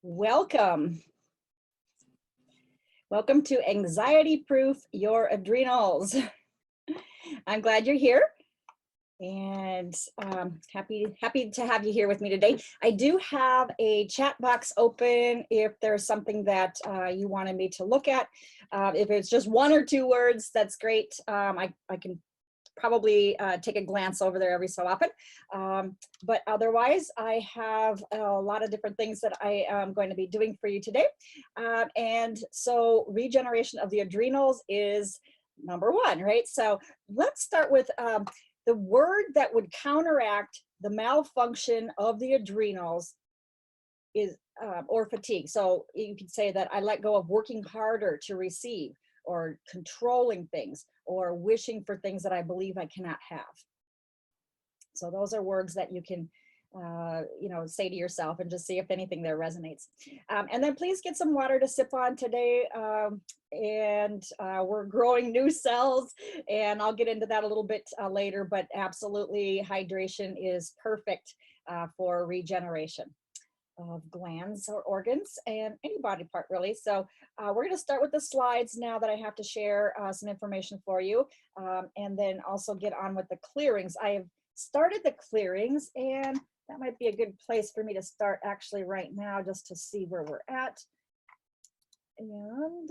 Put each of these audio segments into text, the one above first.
Welcome. Welcome to Anxiety Proof Your Adrenals. I'm glad you're here and happy to have you here with me today. I do have a chat box open if there's something that you wanted me to look at. If it's just one or two words, that's great. I can probably take a glance over there every so often. But otherwise, I have a lot of different things that I am going to be doing for you today. And so regeneration of the adrenals is number one, right? So let's start with the word that would counteract the malfunction of the adrenals is or fatigue. So you could say that I let go of working harder to receive, or controlling things, or wishing for things that I believe I cannot have. So those are words that you can, say to yourself and just see if anything there resonates. And then please get some water to sip on today. We're growing new cells, and I'll get into that a little bit later, but absolutely hydration is perfect for regeneration of glands or organs and any body part really. So we're going to start with the slides now that I have to share some information for you, and then also get on with the clearings. I have started the clearings, and that might be a good place for me to start actually right now, just to see where we're at. And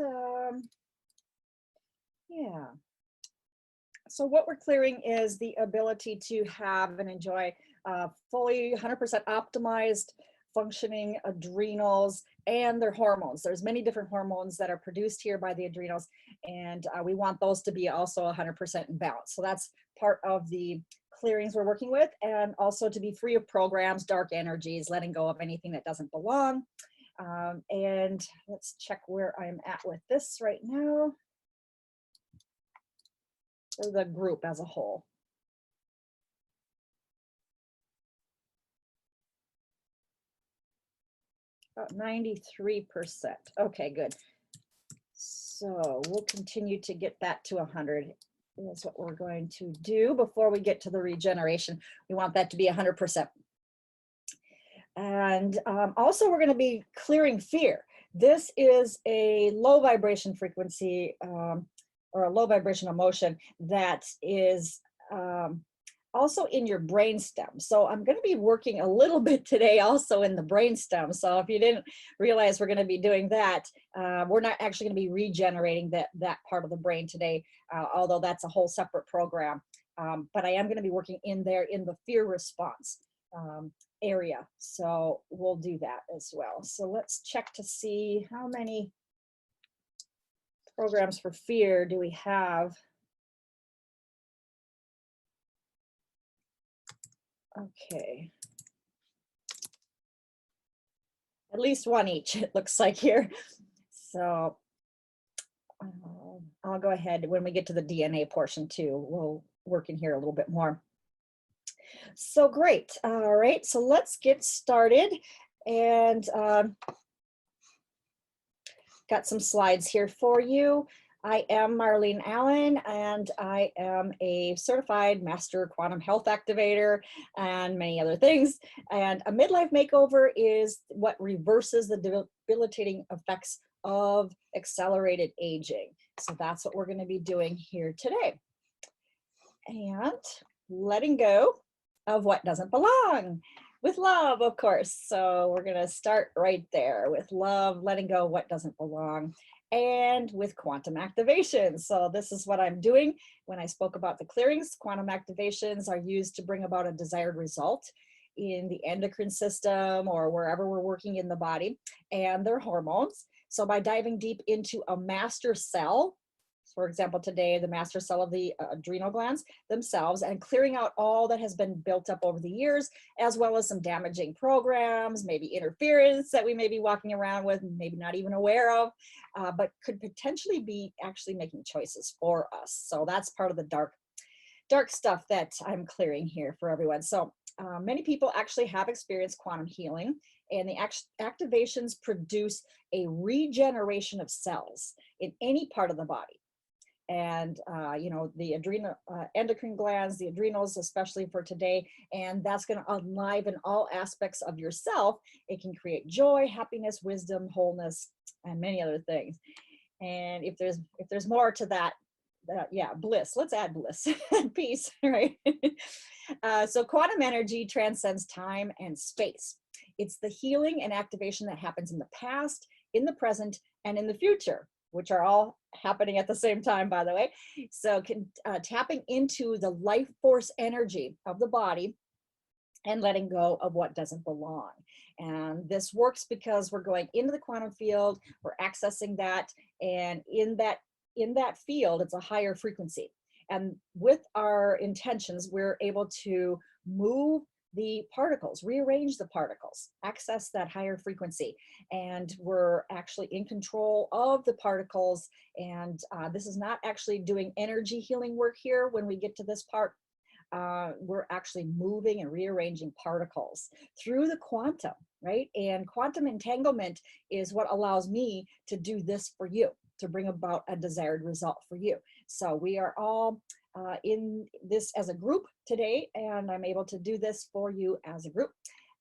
yeah, so what we're clearing is the ability to have and enjoy fully 100% optimized functioning adrenals and their hormones. There's many different hormones that are produced here by the adrenals, and we want those to be also 100% in balance. So that's part of the clearings we're working with, and also to be free of programs, dark energies, letting go of anything that doesn't belong. And let's check where I'm at with this right now. The group as a whole. About 93%. Okay, good. So we'll continue to get that to 100. That's what we're going to do before we get to the regeneration. We want that to be 100%. And also we're going to be clearing fear. This is a low vibration frequency or a low vibration emotion that is also in your brainstem. So I'm going to be working a little bit today also in the brainstem. So if you didn't realize we're going to be doing that, we're not actually going to be regenerating that part of the brain today, although that's a whole separate program. But I am going to be working in there in the fear response area. So we'll do that as well. So let's check to see how many programs for fear do we have. Okay. At least one each, it looks like here. So I'll go ahead when we get to the DNA portion too. We'll work in here a little bit more. So great. All right, so let's get started. And got some slides here for you. I am Marlene Allen, and I am a certified master quantum health activator and many other things. And a midlife makeover is what reverses the debilitating effects of accelerated aging. So that's what we're going to be doing here today. And letting go of what doesn't belong with love, of course. So we're going to start right there with love, letting go of what doesn't belong, and with quantum activations. So this is what I'm doing. When I spoke about the clearings, quantum activations are used to bring about a desired result in the endocrine system or wherever we're working in the body, and their hormones. So by diving deep into a master cell, for example, today, the master cell of the adrenal glands themselves, and clearing out all that has been built up over the years, as well as some damaging programs, maybe interference that we may be walking around with, maybe not even aware of, but could potentially be actually making choices for us. So that's part of the dark stuff that I'm clearing here for everyone. So many people actually have experienced quantum healing, and the activations produce a regeneration of cells in any part of the body. and you know, the endocrine glands, the adrenals, especially for today. And that's going to enliven all aspects of yourself. It can create joy, happiness, wisdom, wholeness, and many other things. And if there's more to that, yeah, bliss. Let's add bliss and peace, right? So quantum energy transcends time and space. It's the healing and activation that happens in the past, in the present, and in the future, which are all happening at the same time, by the way. So tapping into the life force energy of the body and letting go of what doesn't belong. And this works because we're going into the quantum field, we're accessing that, and in that field, it's a higher frequency. And with our intentions, we're able to move the particles, rearrange the particles, access that higher frequency. And we're actually in control of the particles. And this is not actually doing energy healing work here when we get to this part. We're actually moving and rearranging particles through the quantum, right? And quantum entanglement is what allows me to do this for you, to bring about a desired result for you. So we are all in this as a group today, and I'm able to do this for you as a group.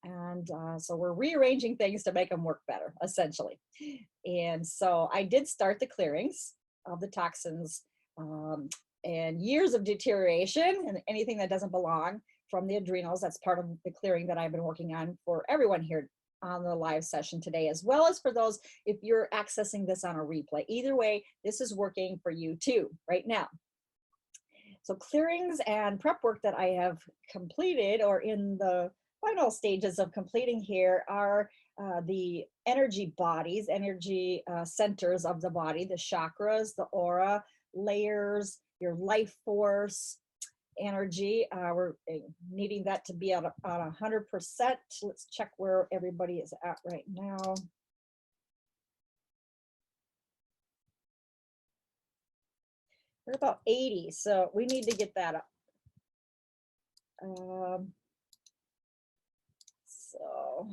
And so we're rearranging things to make them work better, essentially. And so I did start the clearings of the toxins and years of deterioration and anything that doesn't belong from the adrenals. That's part of the clearing that I've been working on for everyone here on the live session today, as well as for those if you're accessing this on a replay. Either way, this is working for you too right now. So clearings and prep work that I have completed or in the final stages of completing here are the energy bodies, energy centers of the body, the chakras, the aura, layers, your life force, energy. We're needing that to be at 100%. Let's check where everybody is at right now. We're about 80, so we need to get that up. So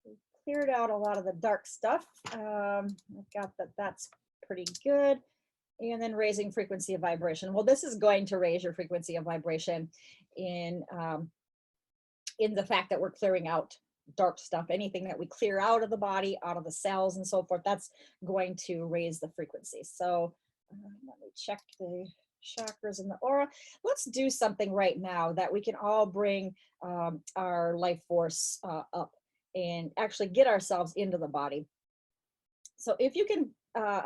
we cleared out a lot of the dark stuff. I've got that's pretty good. And then raising frequency of vibration. Well, this is going to raise your frequency of vibration in the fact that we're clearing out dark stuff. Anything that we clear out of the body, out of the cells and so forth, that's going to raise the frequency. So let me check the chakras and the aura. Let's do something right now that we can all bring our life force up and actually get ourselves into the body. So if you can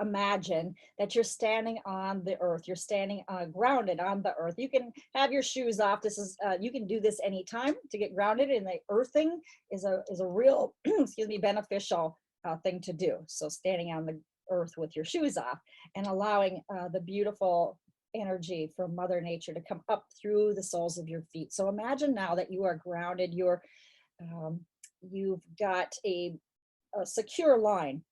imagine that you're standing on the earth, you're standing grounded on the earth. You can have your shoes off. This is you can do this anytime to get grounded, and the earthing is a real excuse me, beneficial thing to do. So standing on the earth with your shoes off and allowing the beautiful energy from Mother Nature to come up through the soles of your feet. So imagine now that you are grounded. You've got a secure line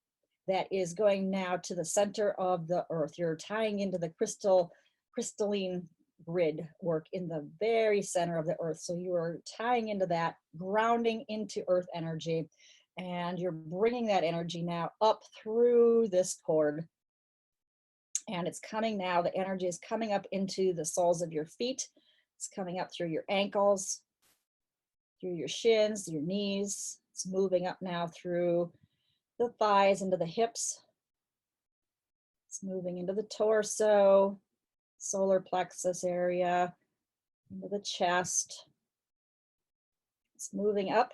that is going now to the center of the earth. You're tying into the crystalline grid work in the very center of the earth. So you are tying into that, grounding into earth energy, and you're bringing that energy now up through this cord. And it's coming now, the energy is coming up into the soles of your feet. It's coming up through your ankles, through your shins, your knees. It's moving up now through the thighs, into the hips. It's moving into the torso, solar plexus area, into the chest. It's moving up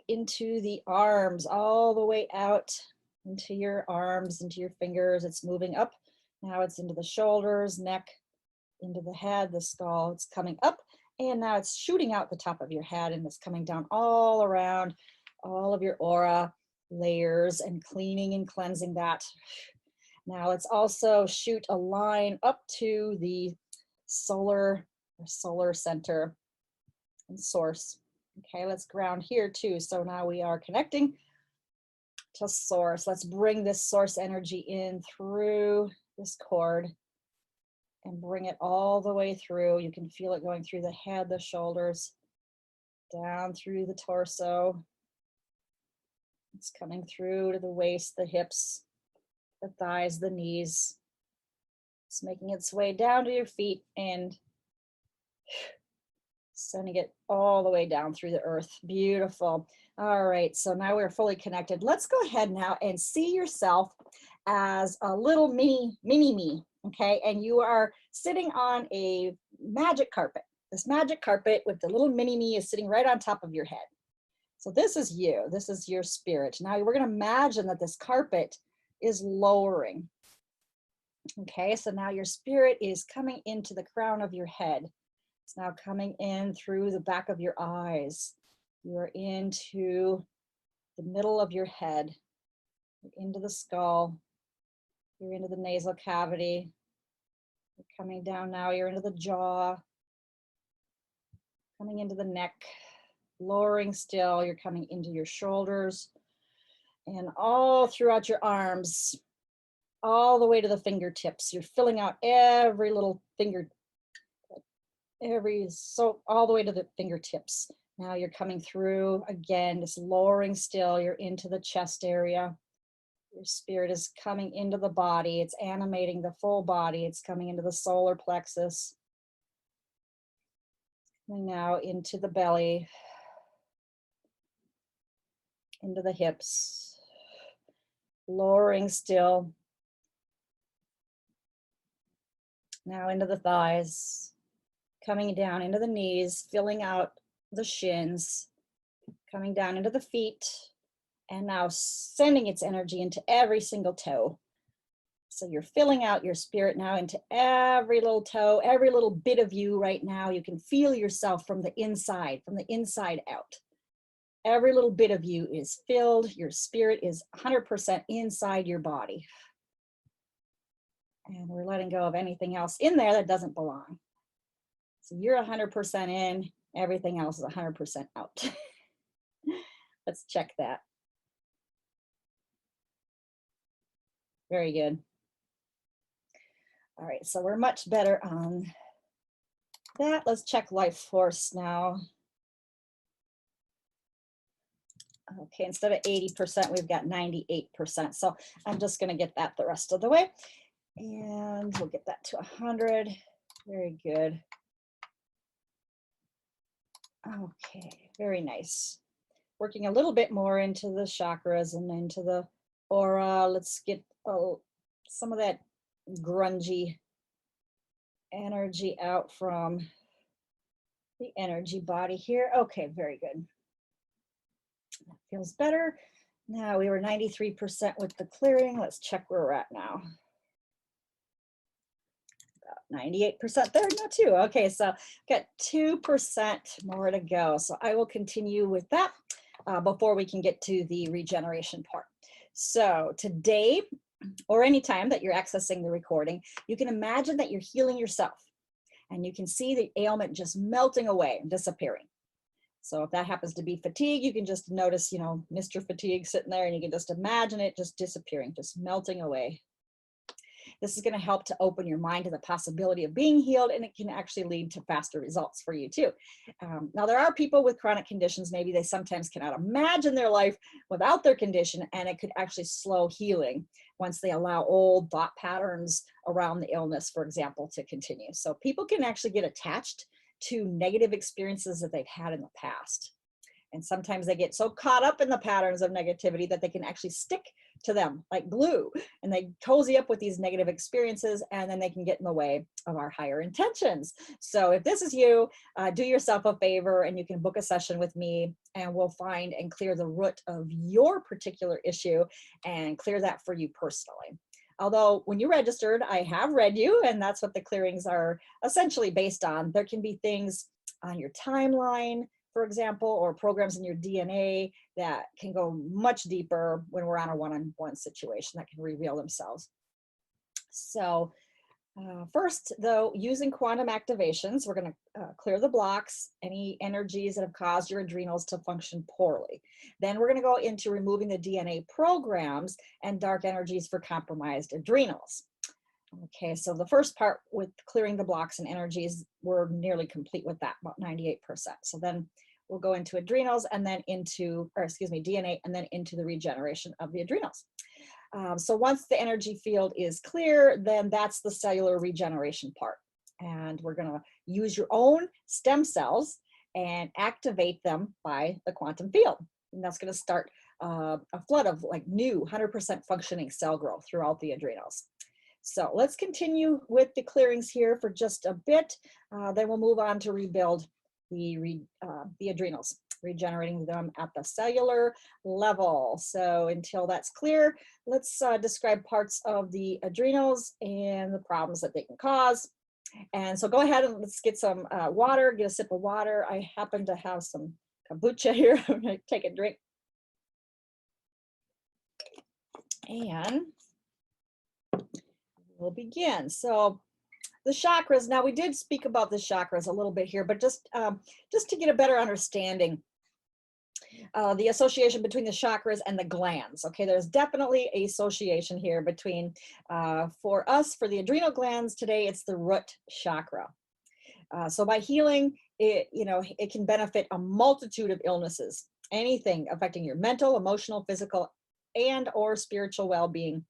into the arms, all the way out into your arms, into your fingers. It's moving up. Now it's into the shoulders, neck, into the head, the skull. It's coming up, and now it's shooting out the top of your head, and it's coming down all around all of your aura layers and cleaning and cleansing that. Now let's also shoot a line up to the solar center and source. Okay, let's ground here too. So now we are connecting to source. Let's bring this source energy in through this cord and bring it all the way through. You can feel it going through the head, the shoulders, down through the torso. It's coming through to the waist, the hips, the thighs, the knees. It's making its way down to your feet and sending it all the way down through the earth. Beautiful. All right, so now we're fully connected. Let's go ahead now and see yourself as a little mini me, okay? And you are sitting on a magic carpet. This magic carpet with the little mini me is sitting right on top of your head. So this is you, this is your spirit. Now we're gonna imagine that this carpet is lowering. Okay, so now your spirit is coming into the crown of your head. It's now coming in through the back of your eyes. You're into the middle of your head, into the skull. You're into the nasal cavity. You're coming down now, you're into the jaw, coming into the neck, lowering still. You're coming into your shoulders and all throughout your arms, all the way to the fingertips. You're filling out every little finger, all the way to the fingertips. Now you're coming through again, just lowering still. You're into the chest area. Your spirit is coming into the body. It's animating the full body. It's coming into the solar plexus. And now into the belly, into the hips, lowering still. Now into the thighs, coming down into the knees, filling out the shins, coming down into the feet, and now sending its energy into every single toe. So you're filling out your spirit now into every little toe, every little bit of you right now. You can feel yourself from the inside out. Every little bit of you is filled. Your spirit is 100% inside your body. And we're letting go of anything else in there that doesn't belong. So you're 100% in, everything else is 100% out. Let's check that. Very good. All right, so we're much better on that. Let's check life force now. Okay, instead of 80%, we've got 98%. So I'm just gonna get that the rest of the way. And we'll get that to 100. Very good. Okay, very nice. Working a little bit more into the chakras and into the aura. Let's get some of that grungy energy out from the energy body here. Okay, very good. That feels better. Now we were 93% with the clearing. Let's check where we're at now. 98% there now too. Okay, so got 2% more to go. So I will continue with that before we can get to the regeneration part. So today, or anytime that you're accessing the recording, you can imagine that you're healing yourself and you can see the ailment just melting away and disappearing. So if that happens to be fatigue, you can just notice, you know, Mr. Fatigue sitting there and you can just imagine it just disappearing, just melting away. This is going to help to open your mind to the possibility of being healed, and it can actually lead to faster results for you too. Now, there are people with chronic conditions, maybe they sometimes cannot imagine their life without their condition, and it could actually slow healing once they allow old thought patterns around the illness, for example, to continue. So people can actually get attached to negative experiences that they've had in the past. And sometimes they get so caught up in the patterns of negativity that they can actually stick to them like glue, and they cozy up with these negative experiences, and then they can get in the way of our higher intentions. So if this is you, do yourself a favor and you can book a session with me, and we'll find and clear the root of your particular issue and clear that for you personally. Although when you registered, I have read you, and that's what the clearings are essentially based on. There can be things on your timeline, for example, or programs in your DNA that can go much deeper when we're on a one-on-one situation that can reveal themselves. So first, though, using quantum activations, we're going to clear the blocks, any energies that have caused your adrenals to function poorly. Then we're going to go into removing the DNA programs and dark energies for compromised adrenals. Okay, so the first part with clearing the blocks and energies, we're nearly complete with that, about 98%. So then we'll go into adrenals and then into, or excuse me, DNA, and then into the regeneration of the adrenals. So once the energy field is clear, then that's the cellular regeneration part. And we're going to use your own stem cells and activate them by the quantum field. And that's going to start a flood of like new 100% functioning cell growth throughout the adrenals. So let's continue with the clearings here for just a bit. Then we'll move on to rebuild the adrenals, regenerating them at the cellular level. So until that's clear, let's describe parts of the adrenals and the problems that they can cause. And so go ahead and let's get some water, get a sip of water. I happen to have some kombucha here. I'm gonna take a drink. And we'll begin. So the chakras, now we did speak about the chakras a little bit here, but just to get a better understanding, the association between the chakras and the glands. Okay, there's definitely a association here between, for us, for the adrenal glands today, it's the root chakra. So by healing, it can benefit a multitude of illnesses, anything affecting your mental, emotional, physical, and or spiritual well-being.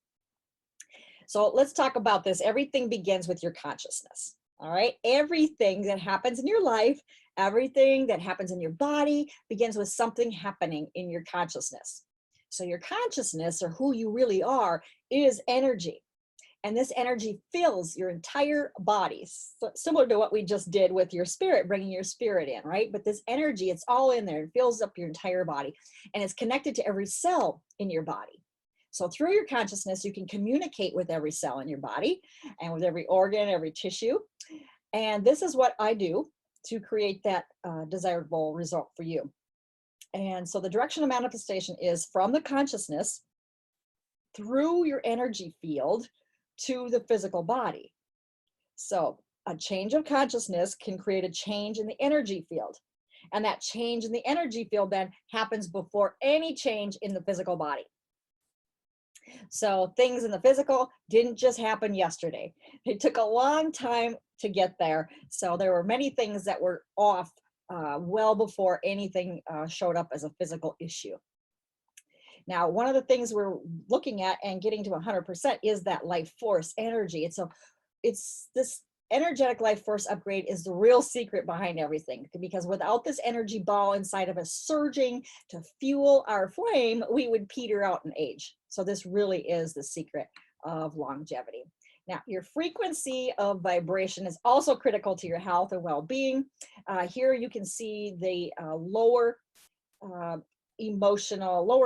So let's talk about this. Everything begins with your consciousness. All right. Everything that happens in your life, everything that happens in your body begins with something happening in your consciousness. So your consciousness, or who you really are, is energy. And this energy fills your entire body, so similar to what we just did with your spirit, bringing your spirit in, right? But this energy, it's all in there. It fills up your entire body, and it's connected to every cell in your body. So through your consciousness, you can communicate with every cell in your body and with every organ, every tissue. And this is what I do to create that desirable result for you. And so the direction of manifestation is from the consciousness through your energy field to the physical body. So a change of consciousness can create a change in the energy field. And that change in the energy field then happens before any change in the physical body. So things in the physical didn't just happen yesterday. It took a long time to get there. So there were many things that were off well before anything showed up as a physical issue. Now, one of the things we're looking at and getting to 100% is that life force energy. It's this energetic life force upgrade is the real secret behind everything, because without this energy ball inside of us surging to fuel our flame, we would peter out in age. So this really is the secret of longevity. Now, your frequency of vibration is also critical to your health and well-being. Here you can see the lower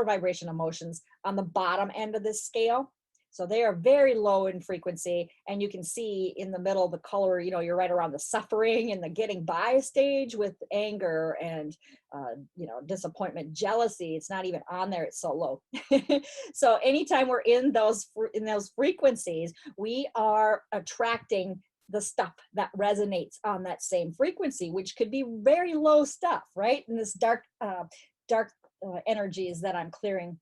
vibration emotions on the bottom end of this scale. So they are very low in frequency, and you can see in the middle, the color, you're right around the suffering and the getting by stage with anger and, disappointment, jealousy. It's not even on there. It's so low. So anytime we're in those frequencies, we are attracting the stuff that resonates on that same frequency, which could be very low stuff, right? And this dark energies that I'm clearing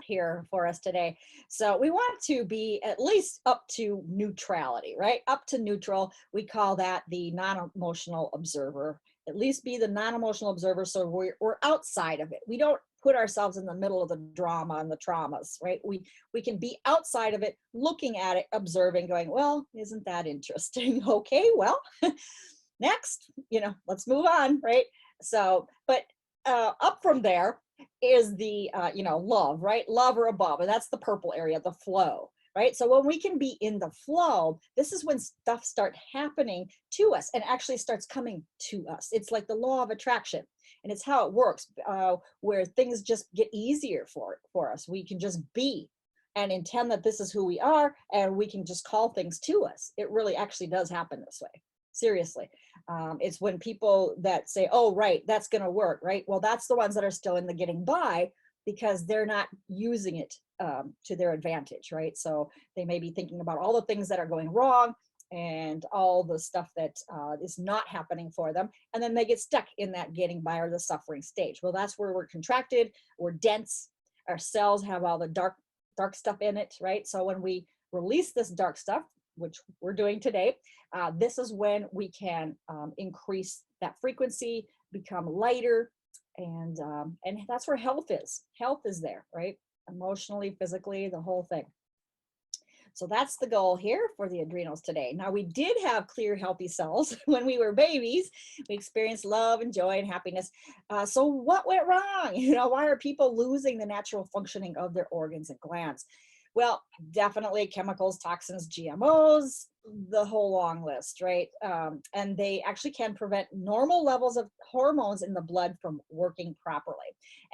here for us today. So we want to be at least up to neutrality, right? Up to neutral. We call that the non-emotional observer. At least be the non-emotional observer, so we're outside of it. We don't put ourselves in the middle of the drama and the traumas, right? We can be outside of it, looking at it, observing, going, well, isn't that interesting? Okay, well, next, let's move on, right? So, but up from there is the love, right? Love or above, and that's the purple area, the flow, right? So when we can be in the flow, this is when stuff starts happening to us and actually starts coming to us. It's like the law of attraction, and it's how it works, where things just get easier for us. We can just be and intend that this is who we are, and we can just call things to us. It really actually does happen this way. Seriously. It's when people that say, oh, right, that's going to work, right? Well, that's the ones that are still in the getting by, because they're not using it to their advantage, right? So they may be thinking about all the things that are going wrong and all the stuff that is not happening for them. And then they get stuck in that getting by or the suffering stage. Well, that's where we're contracted, we're dense, our cells have all the dark stuff in it, right? So when we release this dark stuff, which we're doing today, this is when we can increase that frequency, become lighter, and that's where health is. Health is there, right? emotionally, physically, the whole thing. So that's the goal here for the adrenals today. Now, we did have clear, healthy cells when we were babies. We experienced love and joy and happiness. So what went wrong? Why are people losing the natural functioning of their organs and glands? Well, definitely chemicals, toxins, GMOs, the whole long list, right? And they actually can prevent normal levels of hormones in the blood from working properly.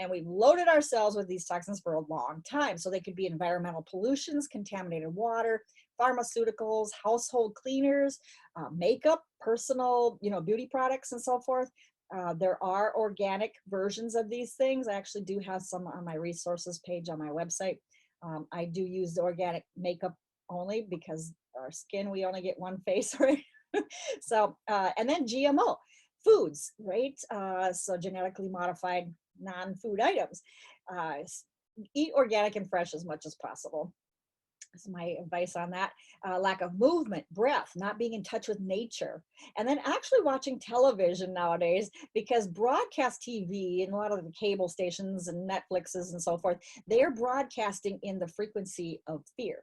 And we've loaded ourselves with these toxins for a long time. So they could be environmental pollutions, contaminated water, pharmaceuticals, household cleaners, makeup, personal, beauty products, and so forth. There are organic versions of these things. I actually do have some on my resources page on my website. I do use the organic makeup only because our skin, we only get one face, right? So, and then GMO foods, right? So genetically modified non-food items. Eat organic and fresh as much as possible. That's my advice on that. Lack of movement, breath, not being in touch with nature, and then actually watching television nowadays, because broadcast TV and a lot of the cable stations and Netflixes and so forth, they're broadcasting in the frequency of fear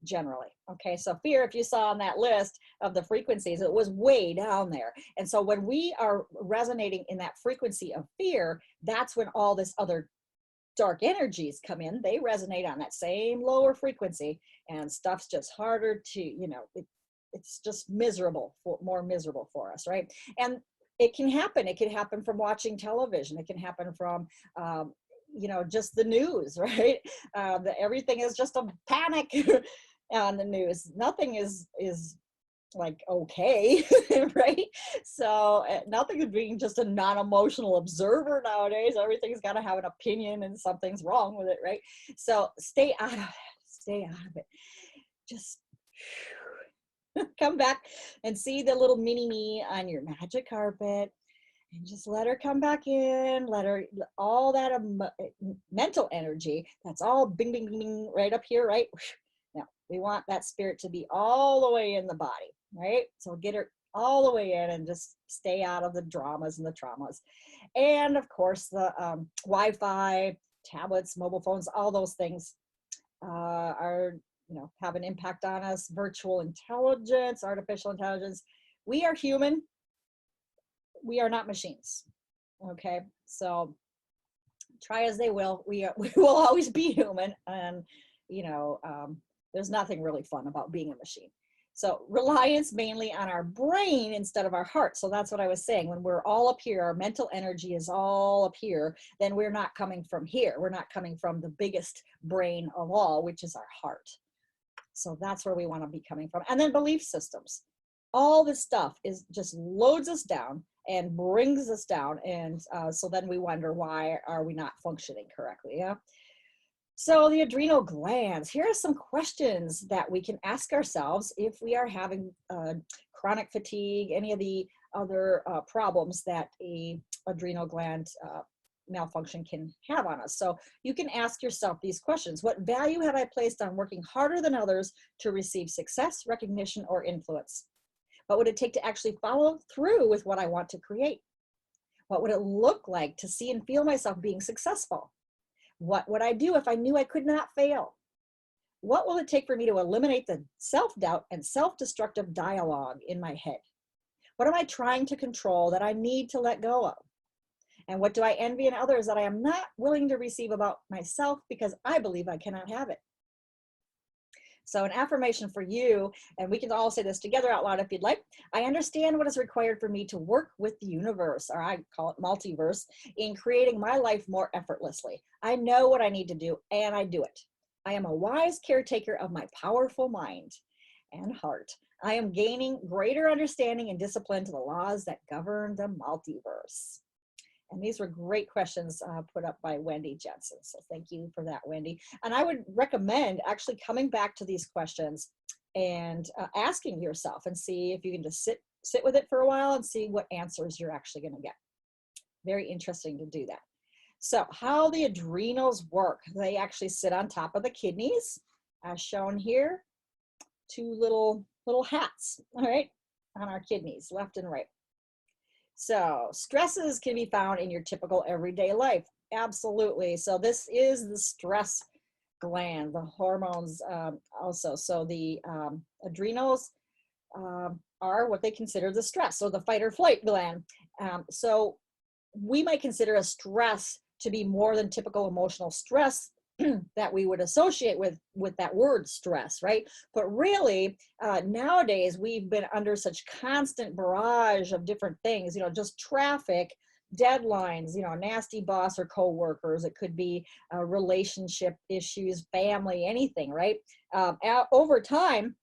generally. Okay, so fear, if you saw on that list of the frequencies, it was way down there. And so when we are resonating in that frequency of fear, that's when all this other dark energies come in. They resonate on that same lower frequency, and stuff's just harder to, it's just more miserable for us, right? And it can happen. It can happen from watching television. It can happen from, just the news, right? Everything is just a panic on the news. Nothing is like okay, right? So nothing is being just a non-emotional observer nowadays. Everything's got to have an opinion and something's wrong with it, right? So stay out of it. Stay out of it. Just come back and see the little mini me on your magic carpet, and just let her come back in. Let her, all that mental energy, that's all bing, bing, bing, bing, right up here, right? Now, we want that spirit to be all the way in the body, right? So get her all the way in and just stay out of the dramas and the traumas. And of course, the Wi-Fi, tablets, mobile phones, all those things are, have an impact on us. Virtual intelligence, artificial intelligence. We are human. We are not machines. Okay, so try as they will, we will always be human, and there's nothing really fun about being a machine. So reliance mainly on our brain instead of our heart. So that's what I was saying. When we're all up here, our mental energy is all up here, then we're not coming from here. We're not coming from the biggest brain of all, which is our heart. So that's where we want to be coming from. And then belief systems. All this stuff is just loads us down and brings us down. And so then we wonder, why are we not functioning correctly? Yeah. So the adrenal glands, here are some questions that we can ask ourselves if we are having chronic fatigue, any of the other problems that a adrenal gland malfunction can have on us. So you can ask yourself these questions. What value have I placed on working harder than others to receive success, recognition, or influence? What would it take to actually follow through with what I want to create? What would it look like to see and feel myself being successful? What would I do if I knew I could not fail? What will it take for me to eliminate the self-doubt and self-destructive dialogue in my head? What am I trying to control that I need to let go of? And what do I envy in others that I am not willing to receive about myself because I believe I cannot have it? So an affirmation for you, and we can all say this together out loud if you'd like. I understand what is required for me to work with the universe, or I call it multiverse, in creating my life more effortlessly. I know what I need to do, and I do it. I am a wise caretaker of my powerful mind and heart. I am gaining greater understanding and discipline to the laws that govern the multiverse. And these were great questions put up by Wendy Jensen. So thank you for that, Wendy. And I would recommend actually coming back to these questions and asking yourself, and see if you can just sit with it for a while and see what answers you're actually going to get. Very interesting to do that. So how the adrenals work. They actually sit on top of the kidneys, as shown here. Two little hats, all right, on our kidneys, left and right. So stresses can be found in your typical everyday life. Absolutely. So this is the stress gland, the hormones also. So the adrenals are what they consider the stress, so the fight or flight gland. So we might consider a stress to be more than typical emotional stress that we would associate with that word stress, right? But really, nowadays we've been under such constant barrage of different things, just traffic, deadlines, nasty boss or coworkers. It could be relationship issues, family, anything, right? Over time,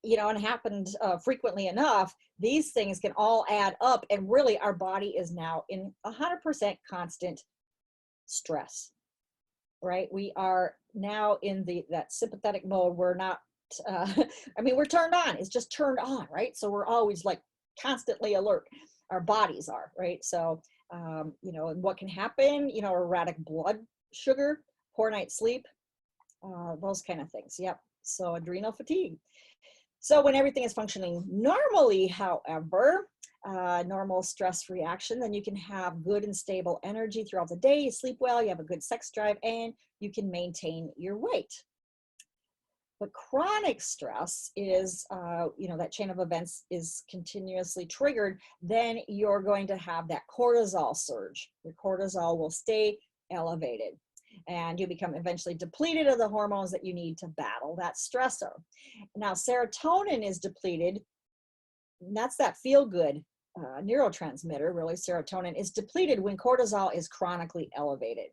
and happened frequently enough, these things can all add up, and really our body is now in 100% constant stress, right? We are now in that sympathetic mode. We're not, we're turned on. It's just turned on, right? So we're always like constantly alert. Our bodies are, right? So, and what can happen, erratic blood sugar, poor night's sleep, those kind of things. Yep. So adrenal fatigue. So when everything is functioning normally, however, normal stress reaction, then you can have good and stable energy throughout the day. You sleep well, you have a good sex drive, and you can maintain your weight. But chronic stress is, that chain of events is continuously triggered. Then you're going to have that cortisol surge. Your cortisol will stay elevated, and you become eventually depleted of the hormones that you need to battle that stressor. Now, serotonin is depleted. And that's that feel-good neurotransmitter, really. Serotonin is depleted when cortisol is chronically elevated.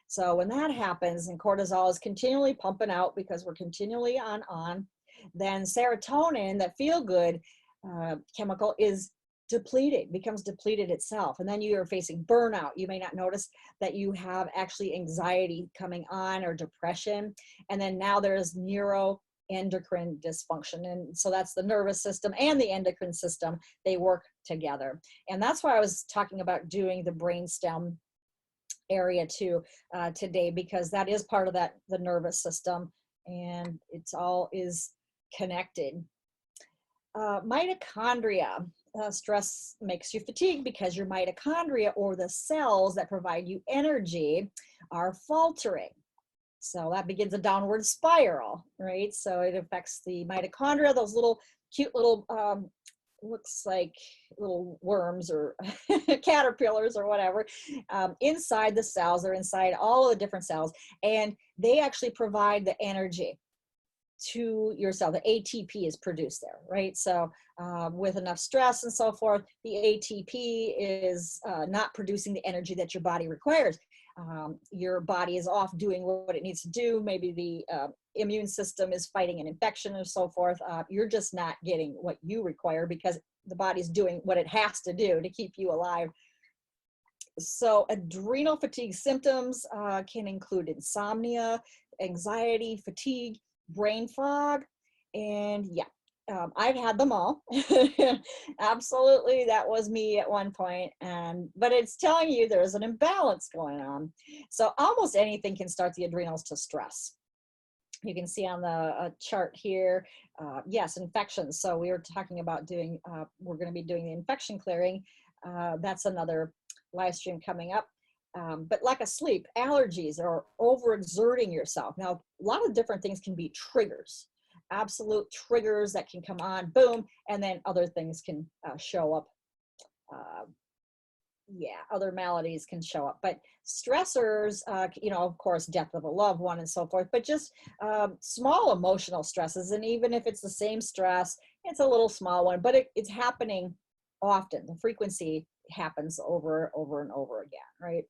So when that happens and cortisol is continually pumping out because we're continually on, then serotonin, that feel-good chemical, is depleted, becomes depleted itself. And then you are facing burnout. You may not notice that you have actually anxiety coming on, or depression. And then now there's neuroendocrine dysfunction. And so that's the nervous system and the endocrine system. They work together. And that's why I was talking about doing the brainstem area too today, because that is part of the nervous system, and it's all is connected. Mitochondria. Stress makes you fatigued because your mitochondria, or the cells that provide you energy, are faltering. So that begins a downward spiral, right? So it affects the mitochondria, those little cute little looks like little worms or caterpillars or whatever, inside the cells. They're inside all of the different cells, and they actually provide the energy to your cell. The ATP is produced there, right? So with enough stress and so forth, the ATP is not producing the energy that your body requires. Your body is off doing what it needs to do. Maybe the immune system is fighting an infection and so forth. You're just not getting what you require because the body's doing what it has to do to keep you alive. So adrenal fatigue symptoms can include insomnia, anxiety, fatigue, brain fog, and I've had them all. Absolutely, that was me at one point. But it's telling you there's an imbalance going on. So almost anything can start the adrenals to stress. You can see on the chart here, yes, infections. So we were talking about we're going to be doing the infection clearing. That's another live stream coming up. But lack of sleep, allergies, or overexerting yourself. Now, a lot of different things can be triggers, absolute triggers that can come on, boom, and then other things can show up. Other maladies can show up. But stressors, of course, death of a loved one and so forth, but just small emotional stresses. And even if it's the same stress, it's a little small one, but it's happening often. The frequency happens over and over again, right?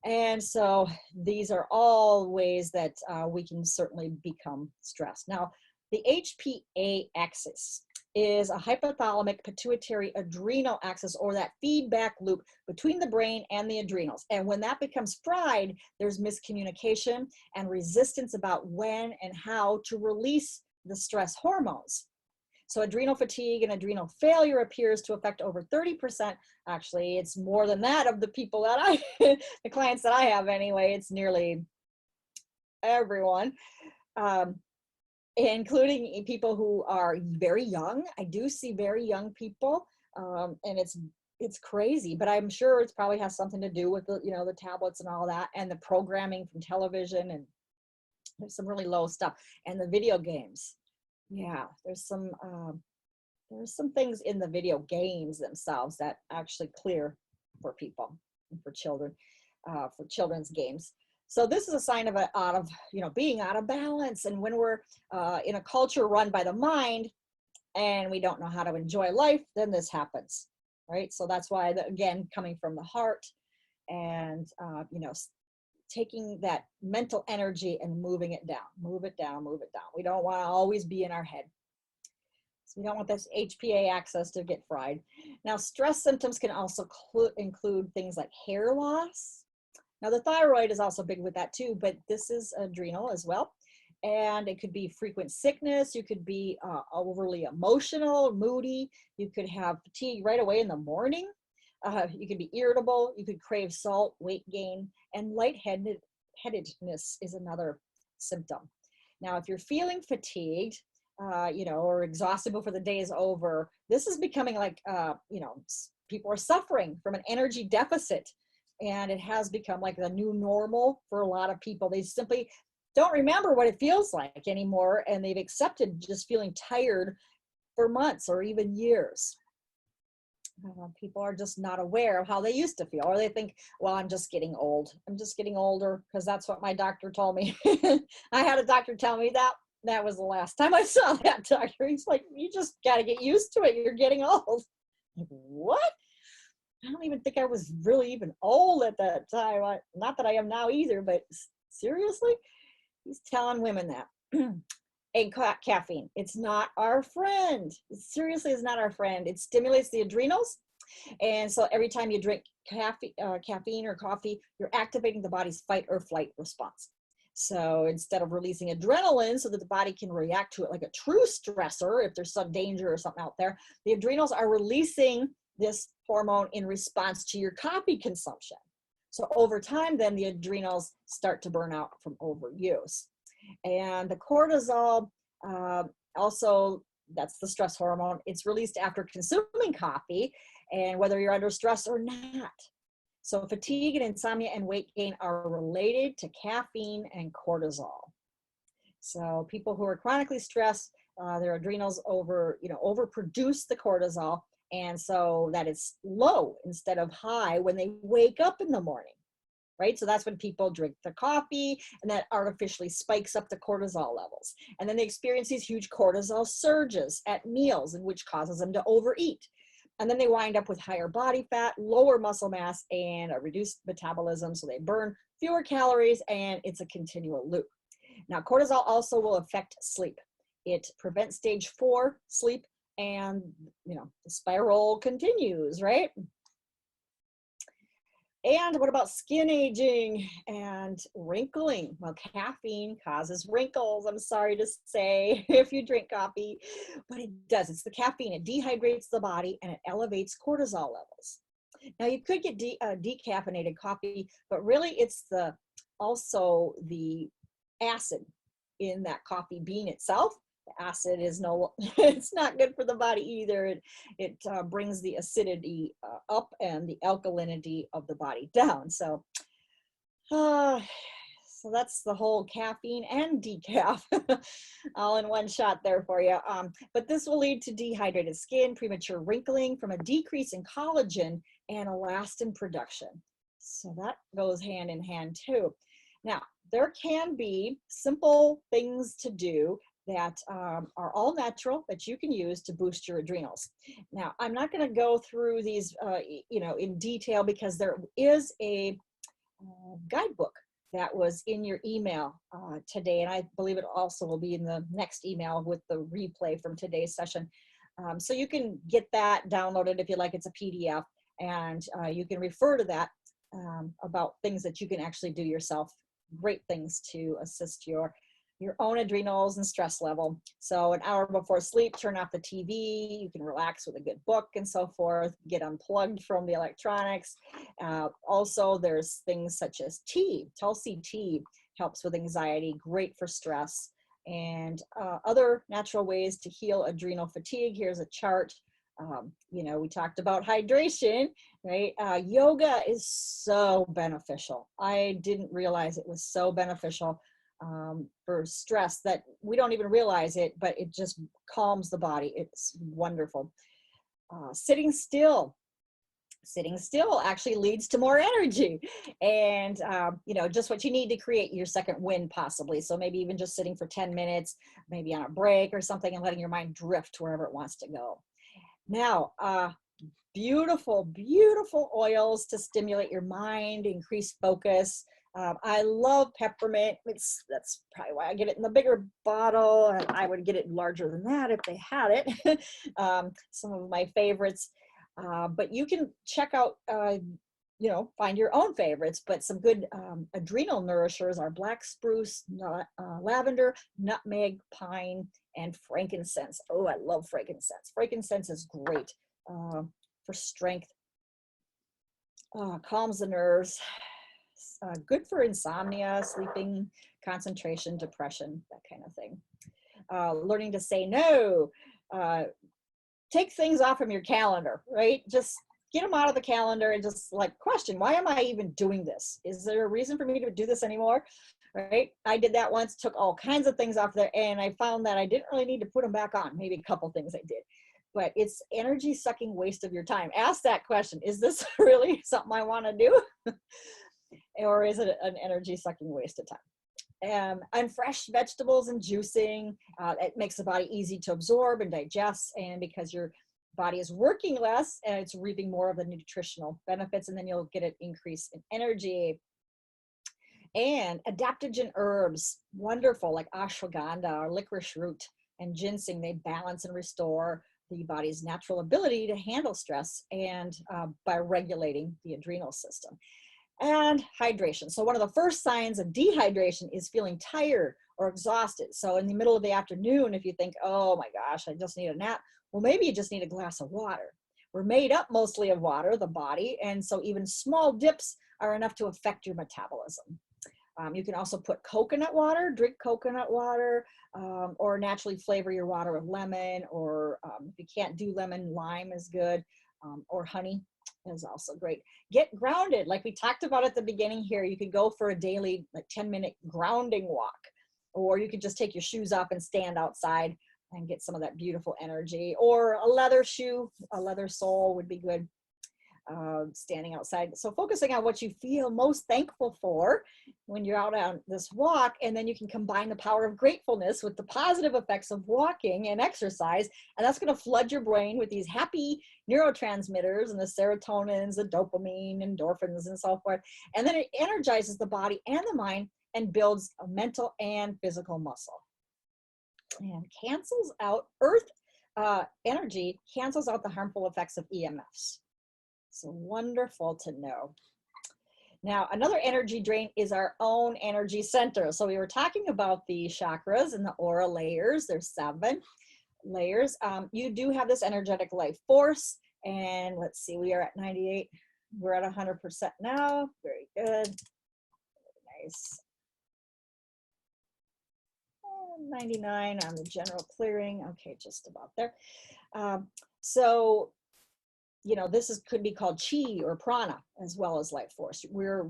And so these are all ways that we can certainly become stressed. Now, the HPA axis is a hypothalamic pituitary adrenal axis, or that feedback loop between the brain and the adrenals. And when that becomes fried, there's miscommunication and resistance about when and how to release the stress hormones. So adrenal fatigue and adrenal failure appears to affect over 30%. Actually, it's more than that of the people that the clients that I have anyway. It's nearly everyone, including people who are very young. I do see very young people And it's crazy, but I'm sure it's probably has something to do with the, the tablets and all that, and the programming from television, and there's some really low stuff, and the video games. Yeah, there's some things in the video games themselves that actually clear for people and for children, for children's games. So this is a sign of being out of balance. And when we're in a culture run by the mind and we don't know how to enjoy life, then this happens, right? So that's why, again, coming from the heart and, taking that mental energy and moving it down, move it down, move it down. We don't want to always be in our head. So we don't want this HPA axis to get fried. Now, stress symptoms can also include things like hair loss. Now, the thyroid is also big with that too, but this is adrenal as well. And it could be frequent sickness. You could be overly emotional, moody. You could have fatigue right away in the morning. You could be irritable. You could crave salt, weight gain, and lightheadedness is another symptom. Now, if you're feeling fatigued, or exhausted before the day is over, this is becoming like, people are suffering from an energy deficit, and it has become like the new normal for a lot of people. They simply don't remember what it feels like anymore, and they've accepted just feeling tired for months or even years. People are just not aware of how they used to feel, or they think, well, I'm just getting old. I'm just getting older because that's what my doctor told me. I had a doctor tell me that was the last time I saw that doctor. He's like, you just got to get used to it. You're getting old. I'm like, what? I don't even think I was really even old at that time. Not that I am now either, but seriously, he's telling women that. And caffeine, it's not our friend. It seriously is not our friend. It stimulates the adrenals. And so every time you drink caffeine or coffee, you're activating the body's fight or flight response. So instead of releasing adrenaline so that the body can react to it like a true stressor, if there's some danger or something out there, the adrenals are releasing this hormone in response to your coffee consumption. So over time, then the adrenals start to burn out from overuse. And the cortisol, also, that's the stress hormone. It's released after consuming coffee, and whether you're under stress or not. So fatigue and insomnia and weight gain are related to caffeine and cortisol. So people who are chronically stressed, their adrenals overproduce the cortisol, and so that it's low instead of high when they wake up in the morning. Right? So that's when people drink the coffee, and that artificially spikes up the cortisol levels. And then they experience these huge cortisol surges at meals, and which causes them to overeat. And then they wind up with higher body fat, lower muscle mass, and a reduced metabolism. So they burn fewer calories, and it's a continual loop. Now, cortisol also will affect sleep. It prevents stage 4 sleep, and the spiral continues, right? And what about skin aging and wrinkling? Well, caffeine causes wrinkles, I'm sorry to say, if you drink coffee, but it does. It's the caffeine. It dehydrates the body and it elevates cortisol levels. Now, you could get decaffeinated coffee, but really it's also the acid in that coffee bean itself. The acid is it's not good for the body either. It brings the acidity up and the alkalinity of the body down. So that's the whole caffeine and decaf all in one shot there for you. But this will lead to dehydrated skin, premature wrinkling from a decrease in collagen and elastin production. So that goes hand in hand too. Now, there can be simple things to do that are all natural that you can use to boost your adrenals. Now, I'm not going to go through these, in detail, because there is a guidebook that was in your email today, and I believe it also will be in the next email with the replay from today's session. So you can get that downloaded if you like. It's a PDF, and you can refer to that about things that you can actually do yourself. Great things to assist your own adrenals and stress level. So an hour before sleep, turn off the TV. You can relax with a good book and so forth. Get unplugged from the electronics. Also, there's things such as tea. Tulsi tea helps with anxiety, great for stress. And other natural ways to heal adrenal fatigue. Here's a chart You know, we talked about hydration, right? Yoga is so beneficial. I didn't realize it was so beneficial for stress that we don't even realize it, but it just calms the body. It's wonderful. Sitting still. Sitting still actually leads to more energy, and you know, just what you need to create your second win possibly. So maybe even just sitting for 10 minutes, maybe on a break or something, and letting your mind drift wherever it wants to go. Now, beautiful, beautiful oils to stimulate your mind, increase focus. I love peppermint. That's probably why I get it in the bigger bottle, and I would get it larger than that if they had it. Some of my favorites. But you can check out, you know, find your own favorites, but some good adrenal nourishers are black spruce, lavender, nutmeg, pine, and frankincense. Oh, I love frankincense. Frankincense is great for strength, calms the nerves, good for insomnia, sleeping, concentration, depression, that kind of thing. Learning to say no. Take things off from your calendar, right? Just get them out of the calendar and just like question, why am I even doing this? Is there a reason for me to do this anymore? Right? I did that once, took all kinds of things off there, and I found that I didn't really need to put them back on. Maybe a couple things I did, but it's energy sucking waste of your time. Ask that question. Is this really something I want to do? Or is it an energy sucking waste of time? And fresh vegetables and juicing, it makes the body easy to absorb and digest, and because your body is working less, and it's reaping more of the nutritional benefits, and then you'll get an increase in energy. And adaptogen herbs, wonderful, like ashwagandha or licorice root and ginseng. They balance and restore the body's natural ability to handle stress, and by regulating the adrenal system. And hydration. So one of the first signs of dehydration is feeling tired or exhausted. So in the middle of the afternoon, if you think, oh my gosh, I just need a nap, well, maybe you just need a glass of water. We're made up mostly of water, the body, and so even small dips are enough to affect your metabolism. You can also put coconut water, drink coconut water, or naturally flavor your water with lemon, or if you can't do lemon, lime is good, or honey is also great. Get grounded, like we talked about at the beginning here. You could go for a daily, like 10-minute grounding walk, or you could just take your shoes off and stand outside and get some of that beautiful energy. Or a leather shoe, a leather sole would be good, standing outside. So focusing on what you feel most thankful for when you're out on this walk, and then you can combine the power of gratefulness with the positive effects of walking and exercise, and that's going to flood your brain with these happy neurotransmitters and the serotonins, the dopamine, endorphins, and so forth. And then it energizes the body and the mind and builds a mental and physical muscle, and cancels out energy, cancels out the harmful effects of EMFs. So wonderful to know. Now, another energy drain is our own energy center. So we were talking about the chakras and the aura layers. There's 7 layers. You do have this energetic life force. And let's see, we are at 98. We're at 100% now. Very good. Nice. 99 on the general clearing. Okay, just about there. So you know, could be called chi or prana as well as life force. We're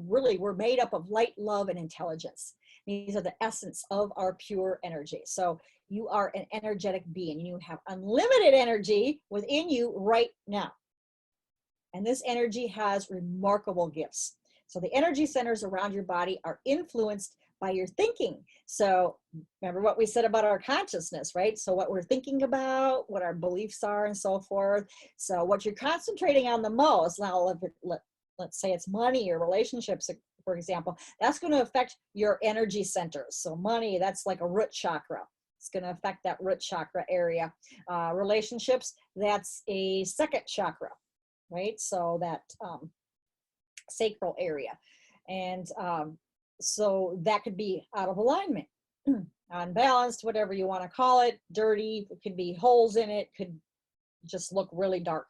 made up of light, love, and intelligence. These are the essence of our pure energy. So you are an energetic being. You have unlimited energy within you right now. And this energy has remarkable gifts. So the energy centers around your body are influenced by your thinking. So remember what we said about our consciousness, right? So what we're thinking about, what our beliefs are, and so forth. So what you're concentrating on the most, now let's say it's money or relationships, for example, that's going to affect your energy centers. So money, that's like a root chakra. It's going to affect that root chakra area. Relationships, that's a second chakra, right? So that sacral area. And so that could be out of alignment, unbalanced, whatever you want to call it, dirty. It could be holes in it, could just look really dark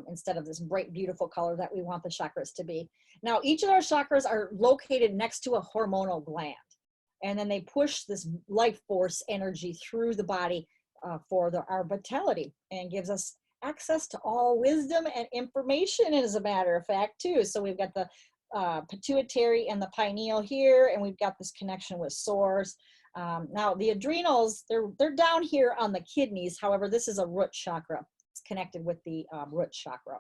instead of this bright, beautiful color that we want the chakras to be. Now, each of our chakras are located next to a hormonal gland, and then they push this life force energy through the body for our vitality, and gives us access to all wisdom and information, as a matter of fact, too. So we've got the pituitary and the pineal here, and we've got this connection with source. Now the adrenals, they're down here on the kidneys. However, this is a root chakra. It's connected with the root chakra.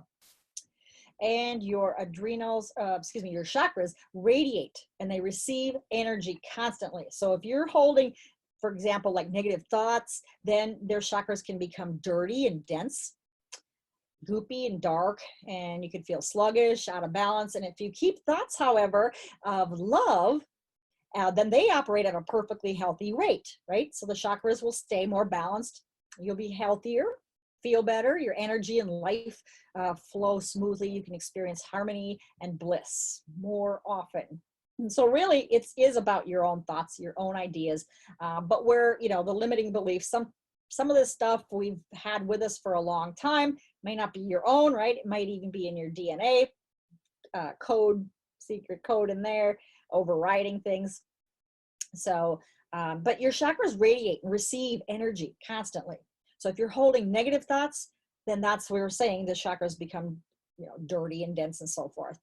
And your adrenals, your chakras radiate and they receive energy constantly. So if you're holding, for example, like negative thoughts, then their chakras can become dirty and dense, goopy and dark, and you can feel sluggish, out of balance. And if you keep thoughts, however, of love, then they operate at a perfectly healthy rate, right? So the chakras will stay more balanced. You'll be healthier, feel better, your energy and life flow smoothly. You can experience harmony and bliss more often. And so really it is about your own thoughts, your own ideas, but where, the limiting beliefs, some of this stuff we've had with us for a long time may not be your own, right? It might even be in your DNA code, secret code in there, overriding things. So, but your chakras radiate and receive energy constantly. So if you're holding negative thoughts, then that's where we're saying the chakras become, dirty and dense and so forth.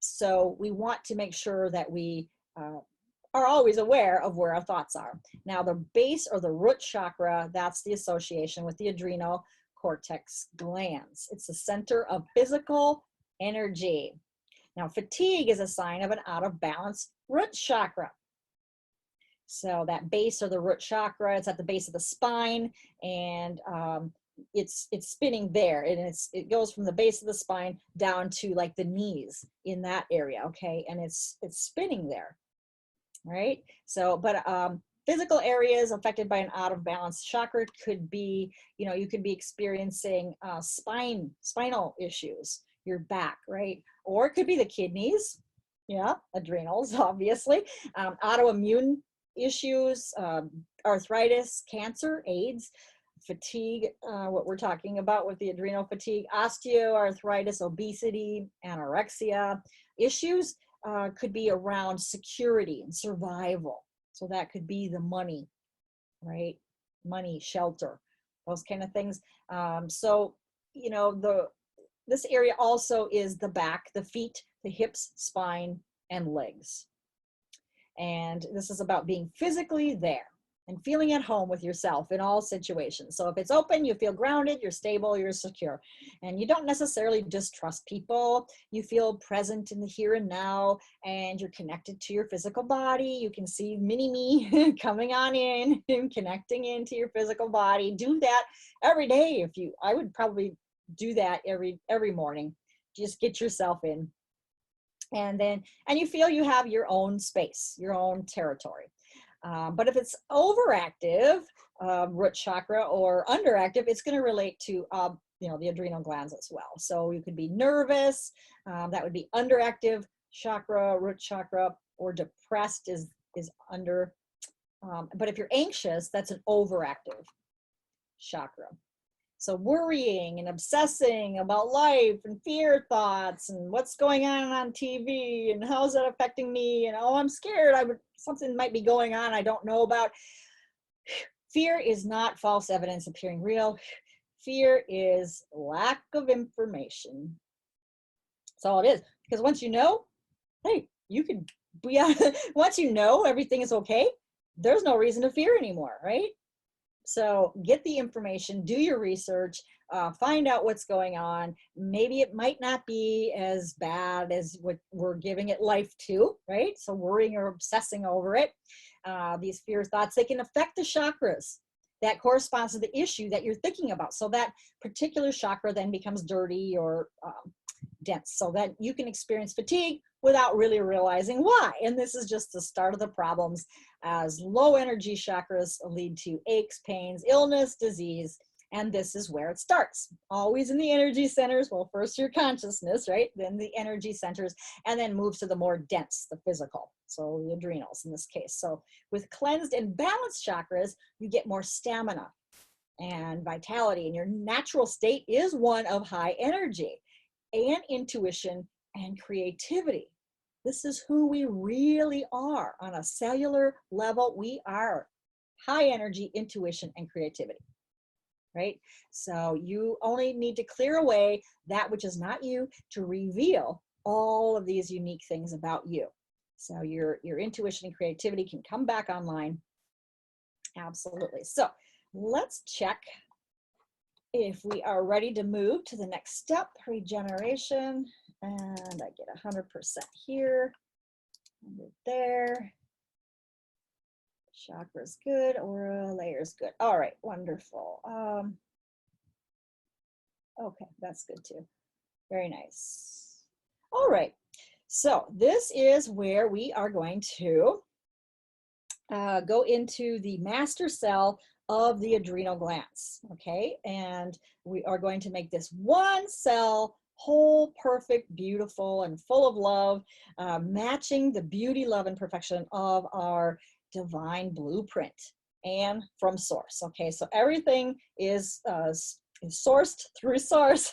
So we want to make sure that we are always aware of where our thoughts are. Now the base or the root chakra, that's the association with the adrenal cortex glands. It's the center of physical energy. Now fatigue is a sign of an out of balance root chakra. So that base or the root chakra, it's at the base of the spine, and it's spinning there, and it goes from the base of the spine down to like the knees in that area, okay? And it's spinning there, right? So, but physical areas affected by an out of balance chakra could be, you could be experiencing spinal issues, your back, right? Or it could be the kidneys, adrenals, obviously, autoimmune issues, arthritis, cancer, AIDS, fatigue, what we're talking about with the adrenal fatigue, osteoarthritis, obesity, anorexia. Issues could be around security and survival. So that could be the money, right? Money, shelter, those kind of things. So, this area also is the back, the feet, the hips, spine, and legs. And this is about being physically there and feeling at home with yourself in all situations. So if it's open, you feel grounded, you're stable, you're secure. And you don't necessarily distrust people. You feel present in the here and now, and you're connected to your physical body. You can see mini me coming on in and connecting into your physical body. Do that every day. I would probably do that every morning. Just get yourself in. And you feel you have your own space, your own territory. But if it's overactive, root chakra, or underactive, it's going to relate to, the adrenal glands as well. So you could be nervous, that would be underactive chakra, root chakra, or depressed is under. But if you're anxious, that's an overactive chakra. So worrying and obsessing about life and fear thoughts and what's going on TV and how's that affecting me, and I'm scared, something might be going on I don't know about. Fear is not false evidence appearing real. Fear is lack of information. That's all it is. Because once you know, hey, you can be once you know everything is okay, there's no reason to fear anymore, right? So get the information, do your research, find out what's going on. Maybe it might not be as bad as what we're giving it life to, right? So worrying or obsessing over it. These fear thoughts, they can affect the chakras that corresponds to the issue that you're thinking about. So that particular chakra then becomes dirty or dense, so that you can experience fatigue without really realizing why. And this is just the start of the problems, as low energy chakras lead to aches, pains, illness, disease. And this is where it starts, always in the energy centers. Well, first your consciousness, right? Then the energy centers, and then moves to the more dense, the physical. So the adrenals in this case. So with cleansed and balanced chakras, you get more stamina and vitality, and your natural state is one of high energy and intuition and creativity. This is who we really are on a cellular level. We are high energy, intuition, and creativity, right? So you only need to clear away that which is not you to reveal all of these unique things about you. So your intuition and creativity can come back online. Absolutely. So let's check if we are ready to move to the next step, regeneration. And I get 100% here, 100 there. Chakra's good, aura, layer's good. All right, wonderful. Okay, that's good too. Very nice. All right, so this is where we are going to go into the master cell of the adrenal glands, okay? And we are going to make this one cell whole, perfect, beautiful, and full of love, matching the beauty, love, and perfection of our divine blueprint and from source, okay? So everything is sourced through source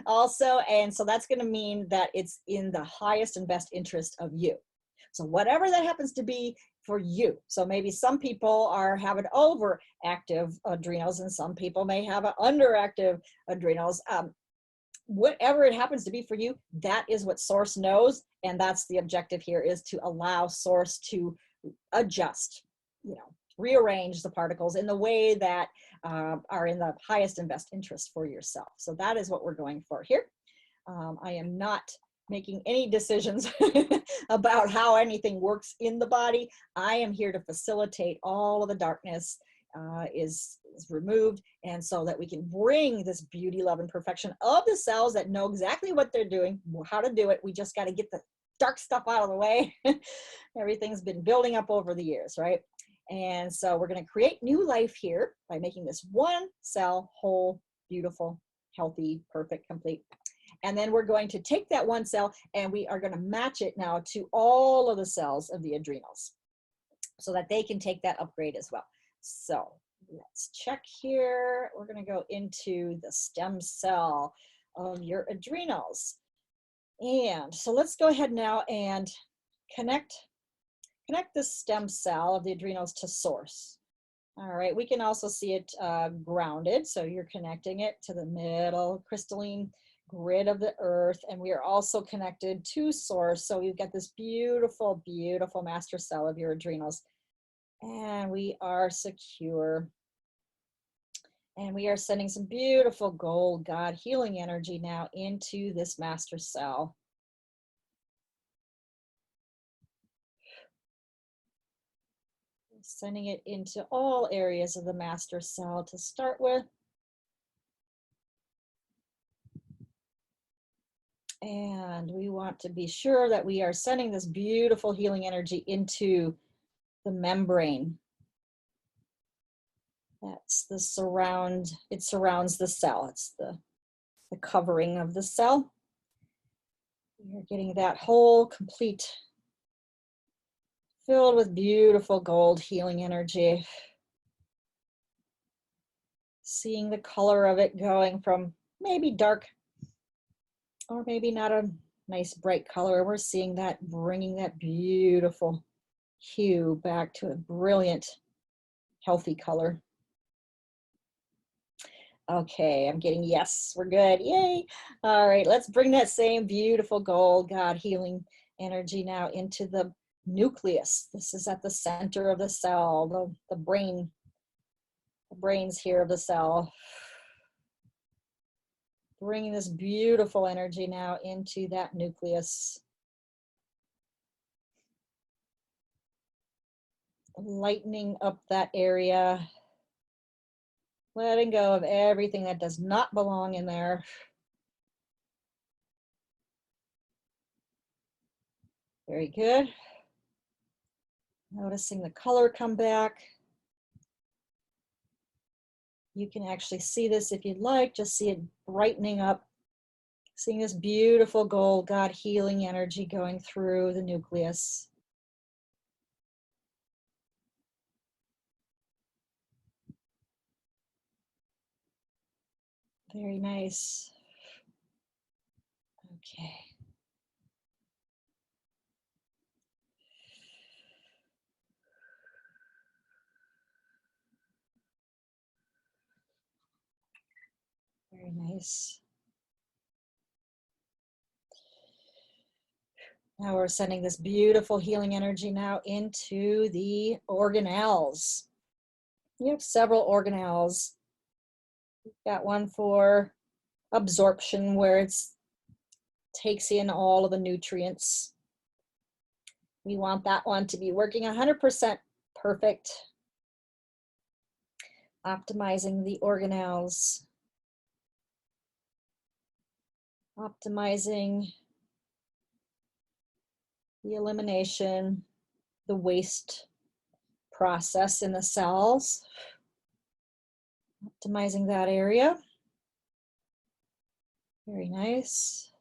also, and so that's going to mean that it's in the highest and best interest of you. So whatever that happens to be for you. So maybe some people are having overactive adrenals and some people may have an underactive adrenals. Whatever it happens to be for you, that is what source knows. And that's the objective here, is to allow source to adjust, rearrange the particles in the way that are in the highest and best interest for yourself. So that is what we're going for here. I am not making any decisions about how anything works in the body. I am here to facilitate all of the darkness is removed, and so that we can bring this beauty, love, and perfection of the cells that know exactly what they're doing, how to do it. We just got to get the dark stuff out of the way. Everything's been building up over the years, right? And so we're going to create new life here by making this one cell whole, beautiful, healthy, perfect, complete. And then we're going to take that one cell and we are going to match it now to all of the cells of the adrenals so that they can take that upgrade as well. So let's check here. We're going to go into the stem cell of your adrenals. And so let's go ahead now and connect the stem cell of the adrenals to source. All right, we can also see it grounded. So you're connecting it to the middle crystalline grid of the earth, and we are also connected to source. So you've got this beautiful, beautiful master cell of your adrenals, and we are secure. And we are sending some beautiful gold God healing energy now into this master cell. Sending it into all areas of the master cell to start with. And we want to be sure that we are sending this beautiful healing energy into the membrane. That's the surround, it surrounds the cell. It's the covering of the cell. You're getting that whole complete, filled with beautiful gold healing energy. Seeing the color of it going from maybe dark or maybe not a nice bright color. We're seeing that bringing that beautiful hue back to a brilliant, healthy color. Okay, I'm getting yes, we're good, yay. All right, let's bring that same beautiful gold God healing energy now into the nucleus. This is at the center of the cell, the brain, the brains here of the cell. Bringing this beautiful energy now into that nucleus. Lightening up that area. Letting go of everything that does not belong in there. Very good. Noticing the color come back. You can actually see this if you'd like, just see it brightening up. Seeing this beautiful gold God healing energy going through the nucleus. Very nice. Okay. Very nice. Now we're sending this beautiful healing energy now into the organelles. You have several organelles. You've got one for absorption where it takes in all of the nutrients. We want that one to be working 100% perfect. Optimizing the organelles. Optimizing the elimination, the waste process in the cells. Optimizing that area. Very nice.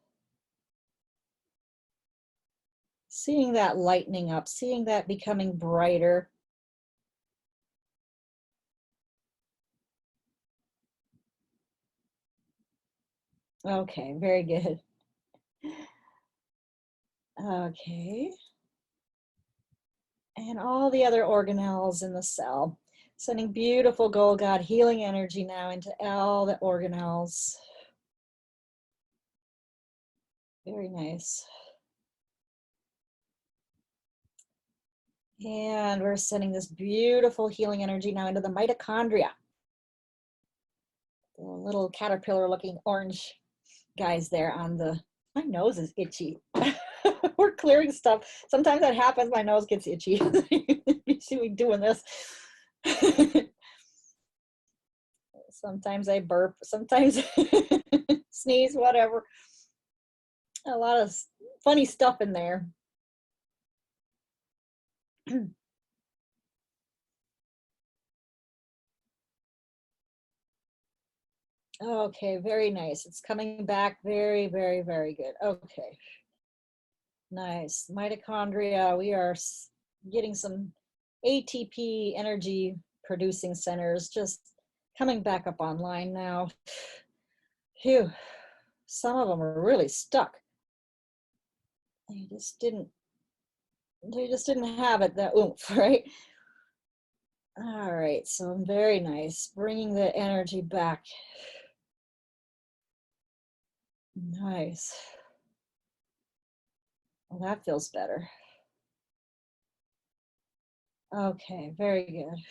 Seeing that lightening up, seeing that becoming brighter. Okay, very good. Okay. And all the other organelles in the cell. Sending beautiful gold God healing energy now into all the organelles. Very nice. And we're sending this beautiful healing energy now into the mitochondria. The little caterpillar looking orange guys there on the, my nose is itchy. We're clearing stuff. Sometimes that happens, my nose gets itchy. You see me doing this. Sometimes I burp, sometimes sneeze, whatever. A lot of funny stuff in there. Okay, very nice. It's coming back very, very, very good. Okay. Nice. Mitochondria, we are getting some ATP energy producing centers just coming back up online now. Phew. Some of them are really stuck. They just didn't have it, that oomph, right? All right, so very nice. Bringing the energy back. Nice. Well, that feels better. Okay, very good.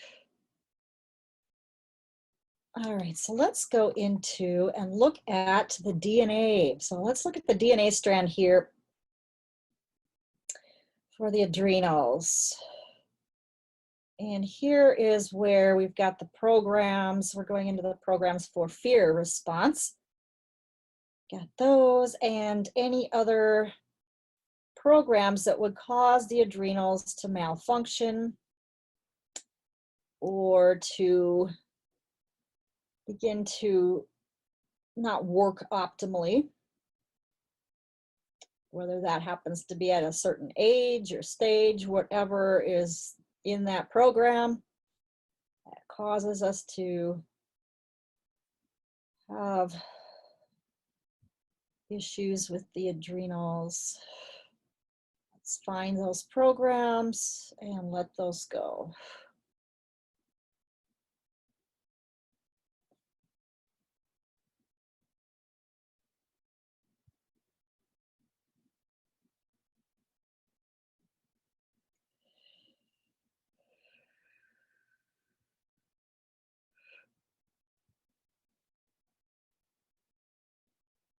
All right, so let's go into and look at the DNA. So let's look at the DNA strand here for the adrenals. And here is where we've got the programs. We're going into the programs for fear response. Got those and any other programs that would cause the adrenals to malfunction or to begin to not work optimally, whether that happens to be at a certain age or stage, whatever is in that program that causes us to have issues with the adrenals. Let's find those programs and let those go.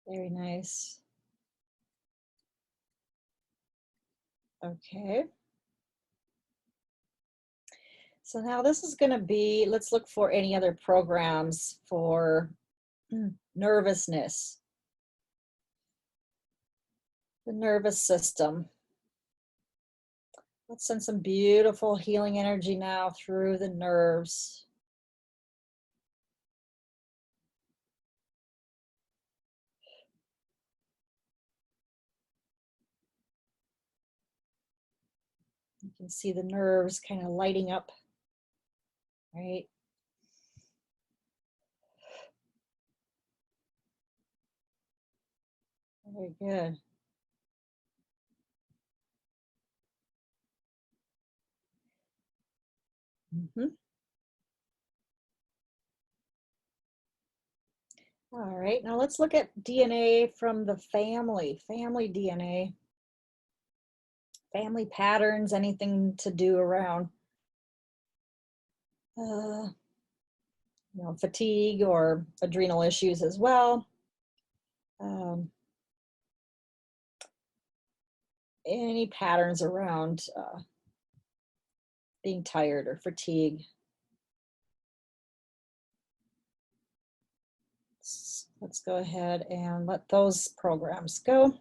Very nice. Okay. So now this is going to be, let's look for any other programs for nervousness, the nervous system. Let's send some beautiful healing energy now through the nerves. You can see the nerves kind of lighting up, right? Very good. All right, now let's look at DNA from the family DNA, family patterns, anything to do around uh, fatigue or adrenal issues as well. Um, any patterns around being tired or fatigue. Let's go ahead and let those programs go.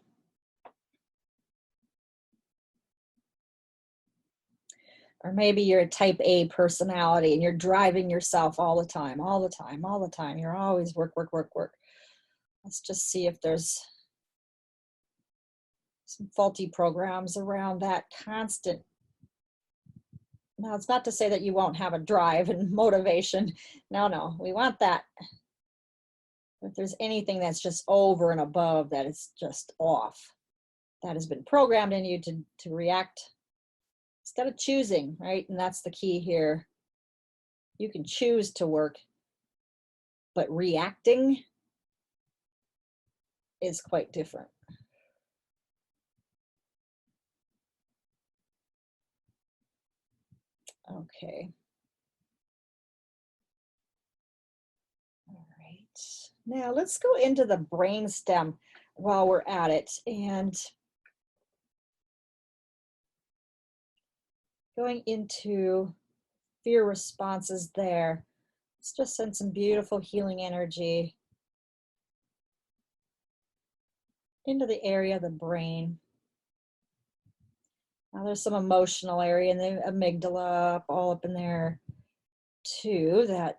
Or maybe you're a type A personality and you're driving yourself all the time, all the time, all the time. You're always work, work, work, work. Let's just see if there's some faulty programs around that constant. Now, it's not to say that you won't have a drive and motivation. No, we want that. If there's anything that's just over and above that, it's just off. That has been programmed in you to react instead of choosing, right? And that's the key here. You can choose to work, but reacting is quite different. Okay. All right. Now let's go into the brain stem while we're at it. And going into fear responses there. Let's just send some beautiful healing energy into the area of the brain. Now there's some emotional area in the amygdala, all up in there too, that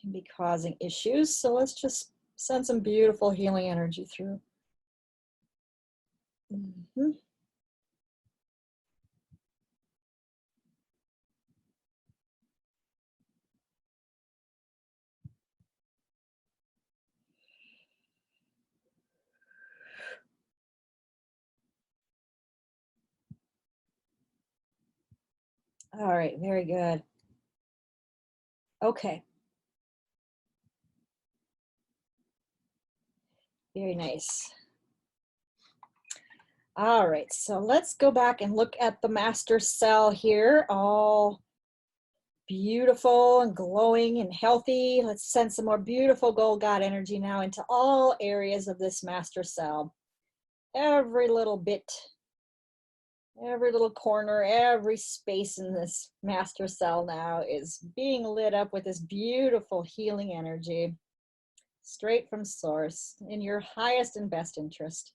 can be causing issues. So let's just send some beautiful healing energy through. Mm-hmm. All right, very good. Okay. Very nice. All right, so let's go back and look at the master cell here, all beautiful and glowing and healthy. Let's send some more beautiful gold God energy now into all areas of this master cell. Every little bit, every little corner, every space in this master cell now is being lit up with this beautiful healing energy, straight from source, in your highest and best interest.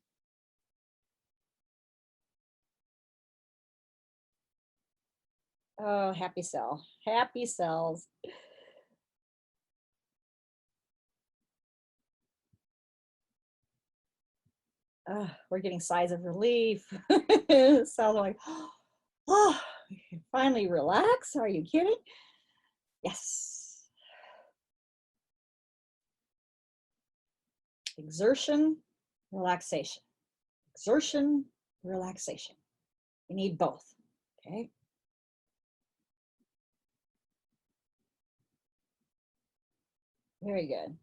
Oh, happy cell, happy cells. We're getting sighs of relief. Sounds like, oh, you can finally relax. Are you kidding? Yes. Exertion, relaxation. Exertion, relaxation. You need both, okay? Very good.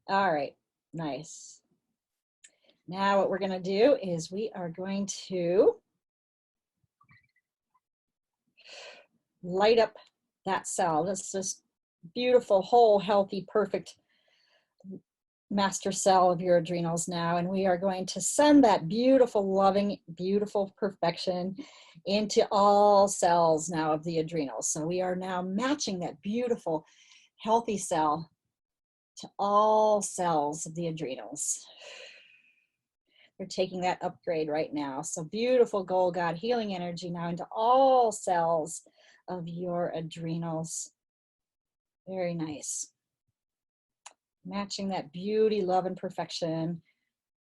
All right, nice. Now what we're gonna do is we are going to light up that cell. That's this beautiful, whole, healthy, perfect master cell of your adrenals now, and we are going to send that beautiful, loving, beautiful perfection into all cells now of the adrenals. So we are now matching that beautiful, healthy cell to all cells of the adrenals. They're taking that upgrade right now. So beautiful gold God healing energy now into all cells of your adrenals. Very nice. Matching that beauty, love, and perfection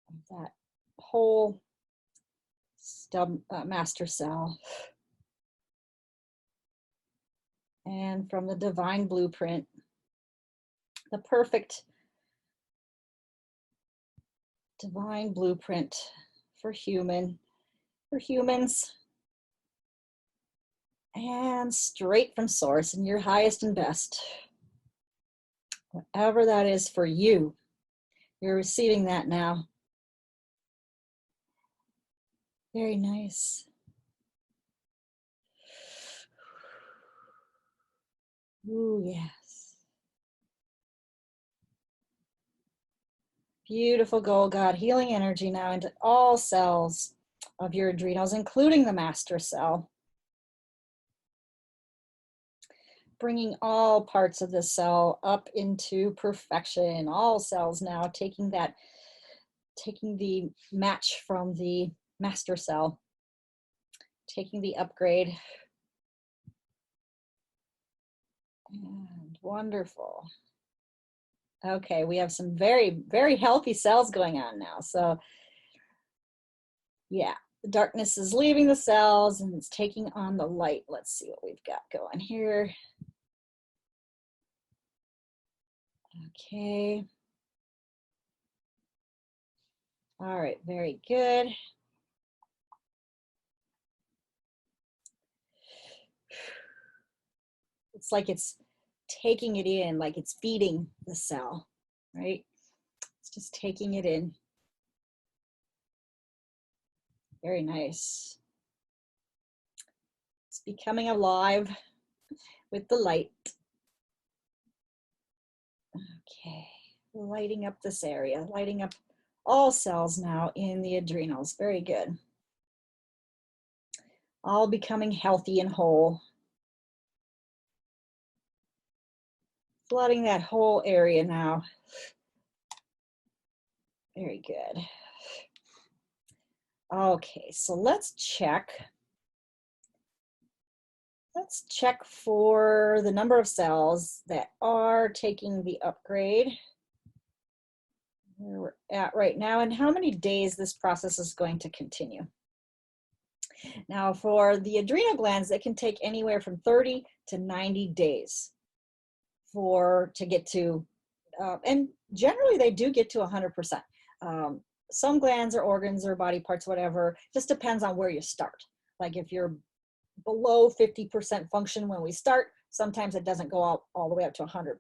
of that whole master cell. And from the divine blueprint, the perfect divine blueprint for humans, and straight from source in your highest and best. Whatever that is for you, you're receiving that now. Very nice. Ooh, yes. Beautiful gold God healing energy now into all cells of your adrenals, including the master cell. Bringing all parts of the cell up into perfection. All cells now taking the match from the master cell, taking the upgrade. And wonderful. Okay, we have some very, very healthy cells going on now. So yeah, the darkness is leaving the cells and it's taking on the light. Let's see what we've got going here. Okay. All right, very good. It's like it's taking it in, like it's feeding the cell, right? It's just taking it in. Very nice. It's becoming alive with the light. Okay, lighting up this area, lighting up all cells now in the adrenals. Very good. All becoming healthy and whole. Flooding that whole area now. Very good. Okay, so let's check. Let's check for the number of cells that are taking the upgrade. Where we're at right now and how many days this process is going to continue. Now for the adrenal glands, they can take anywhere from 30 to 90 days to get to, and generally they do get to 100%. Some glands or organs or body parts, whatever, just depends on where you start. Like if you're below 50% function when we start, sometimes it doesn't go out all the way up to 100%.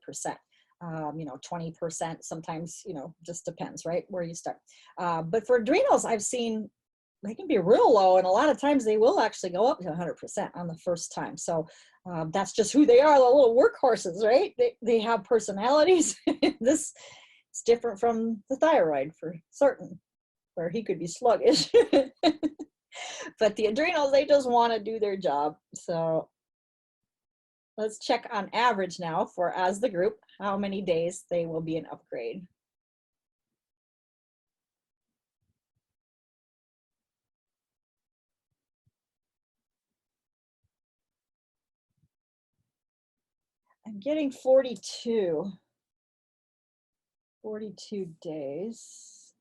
20%, sometimes, just depends, right, where you start. But for adrenals, I've seen they can be real low, and a lot of times they will actually go up to 100% on the first time. So that's just who they are, the little workhorses, right? They have personalities. This is different from the thyroid for certain, where he could be sluggish. But the adrenals, they just want to do their job. So let's check on average now for, as the group, how many days they will be an upgrade. I'm getting 42 days.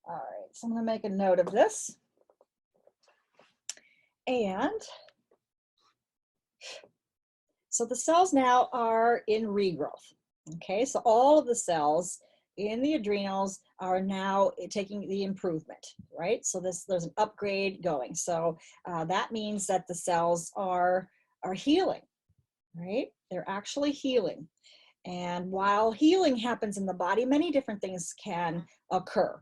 All right, so I'm going to make a note of this. And so the cells now are in regrowth. Okay, so all of the cells in the adrenals are now taking the improvement, right? So there's an upgrade going. So that means that the cells are healing, right? They're actually healing. And while healing happens in the body, many different things can occur.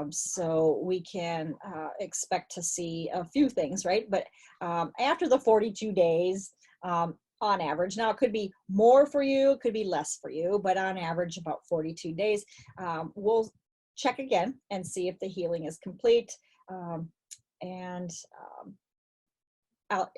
So we can expect to see a few things, right? But after the 42 days, on average, now it could be more for you, it could be less for you, but on average about 42 days, we'll check again and see if the healing is complete.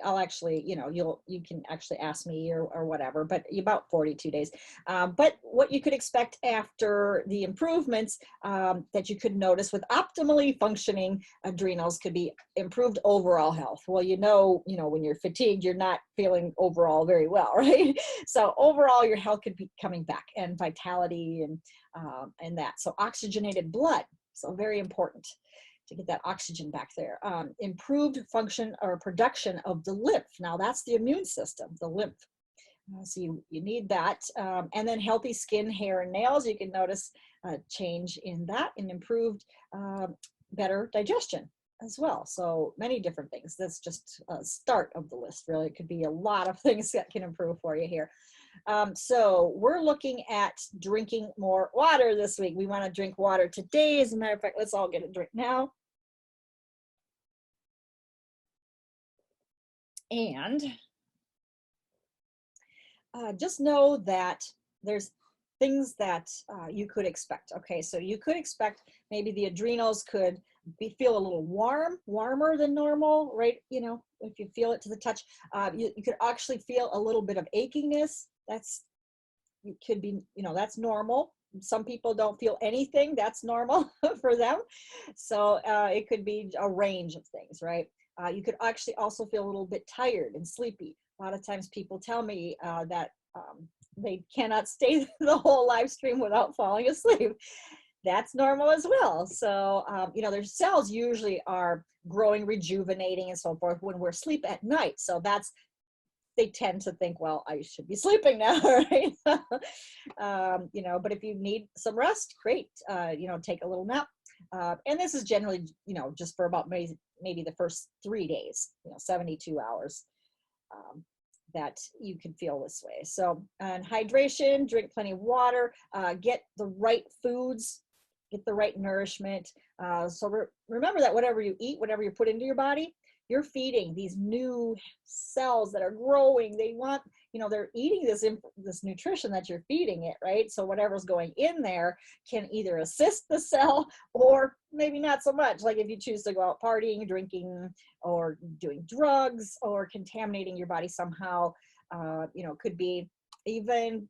I'll actually, you can actually ask me or whatever, but about 42 days. But what you could expect after the improvements that you could notice with optimally functioning adrenals could be improved overall health. Well, when you're fatigued, you're not feeling overall very well, right? So overall, your health could be coming back, and vitality and that. So oxygenated blood, so very important to get that oxygen back there. Improved function or production of the lymph. Now that's the immune system, the lymph. So you need that. And then healthy skin, hair, and nails. You can notice a change in that, and improved better digestion. as well. So many different things. That's just a start of the list, really. It could be a lot of things that can improve for you here. So we're looking at drinking more water this week. We want to drink water today. As a matter of fact, let's all get a drink now. And just know that there's things that you could expect. Okay, so you could expect maybe the adrenals could feel a little warmer than normal, right? You know, if you feel it to the touch, you could actually feel a little bit of achiness. It could be, you know, that's normal. Some people don't feel anything. That's normal for them. So it could be a range of things, right? You could actually also feel a little bit tired and sleepy. A lot of times people tell me that they cannot stay the whole live stream without falling asleep. That's normal as well. So, you know, their cells usually are growing, rejuvenating, and so forth when we're asleep at night. So they tend to think, well, I should be sleeping now, right? You know, but if you need some rest, great. You know, take a little nap. And this is generally, you know, just for about maybe the first 3 days, you know, 72 hours. That you can feel this way. So, and hydration, drink plenty of water, get the right foods, get the right nourishment. So remember that whatever you eat, whatever you put into your body, you're feeding these new cells that are growing. They want, you know, they're eating this nutrition that you're feeding it, right? So whatever's going in there can either assist the cell or maybe not so much. Like if you choose to go out partying, drinking, or doing drugs, or contaminating your body somehow, you know, could be even,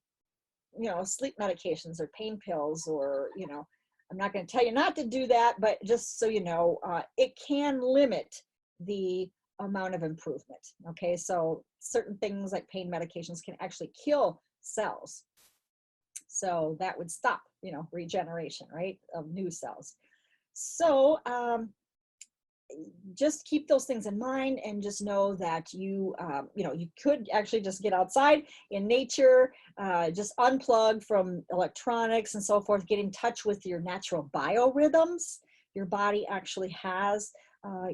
you know, sleep medications or pain pills, or, you know, I'm not going to tell you not to do that, but just so you know, it can limit the amount of improvement. Okay, so certain things like pain medications can actually kill cells. So that would stop, you know, regeneration, right, of new cells. So just keep those things in mind, and just know that you know, you could actually just get outside in nature, just unplug from electronics and so forth, get in touch with your natural biorhythms. Your body actually has,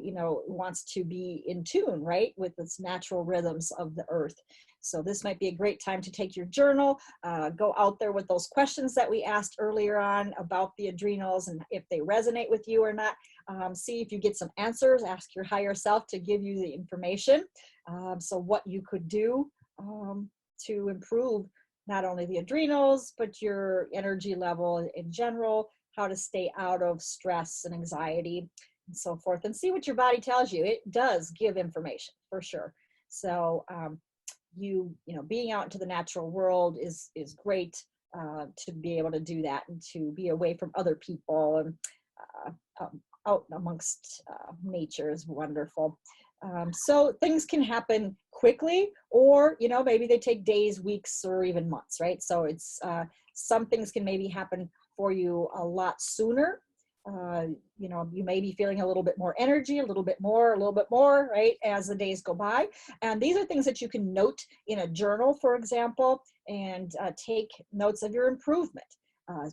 you know, wants to be in tune, right, with its natural rhythms of the earth. So this might be a great time to take your journal, go out there with those questions that we asked earlier on about the adrenals and if they resonate with you or not. See if you get some answers, ask your higher self to give you the information. So what you could do to improve not only the adrenals, but your energy level in general, how to stay out of stress and anxiety and so forth, and see what your body tells you. It does give information for sure. So you know, being out into the natural world is great, to be able to do that and to be away from other people and out amongst nature is wonderful. So things can happen quickly, or, you know, maybe they take days, weeks, or even months, right? So it's some things can maybe happen for you a lot sooner. You know, you may be feeling a little bit more energy, a little bit more, right, as the days go by. And these are things that you can note in a journal, for example, and take notes of your improvement,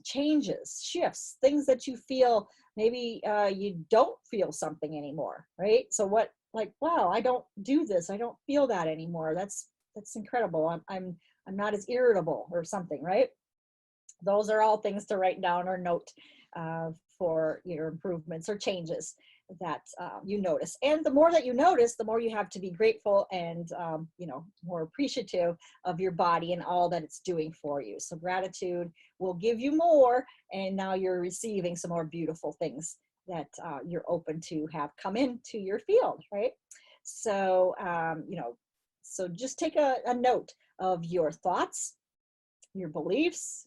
changes, shifts, things that you feel. Maybe you don't feel something anymore, right? So what, like, wow, I don't do this, I don't feel that anymore. That's incredible. I'm not as irritable or something, right? Those are all things to write down or note for your improvements or changes that you notice. And the more that you notice, the more you have to be grateful and you know, more appreciative of your body and all that it's doing for you. So gratitude will give you more, and now you're receiving some more beautiful things that you're open to have come into your field, right? So you know, so just take a note of your thoughts, your beliefs,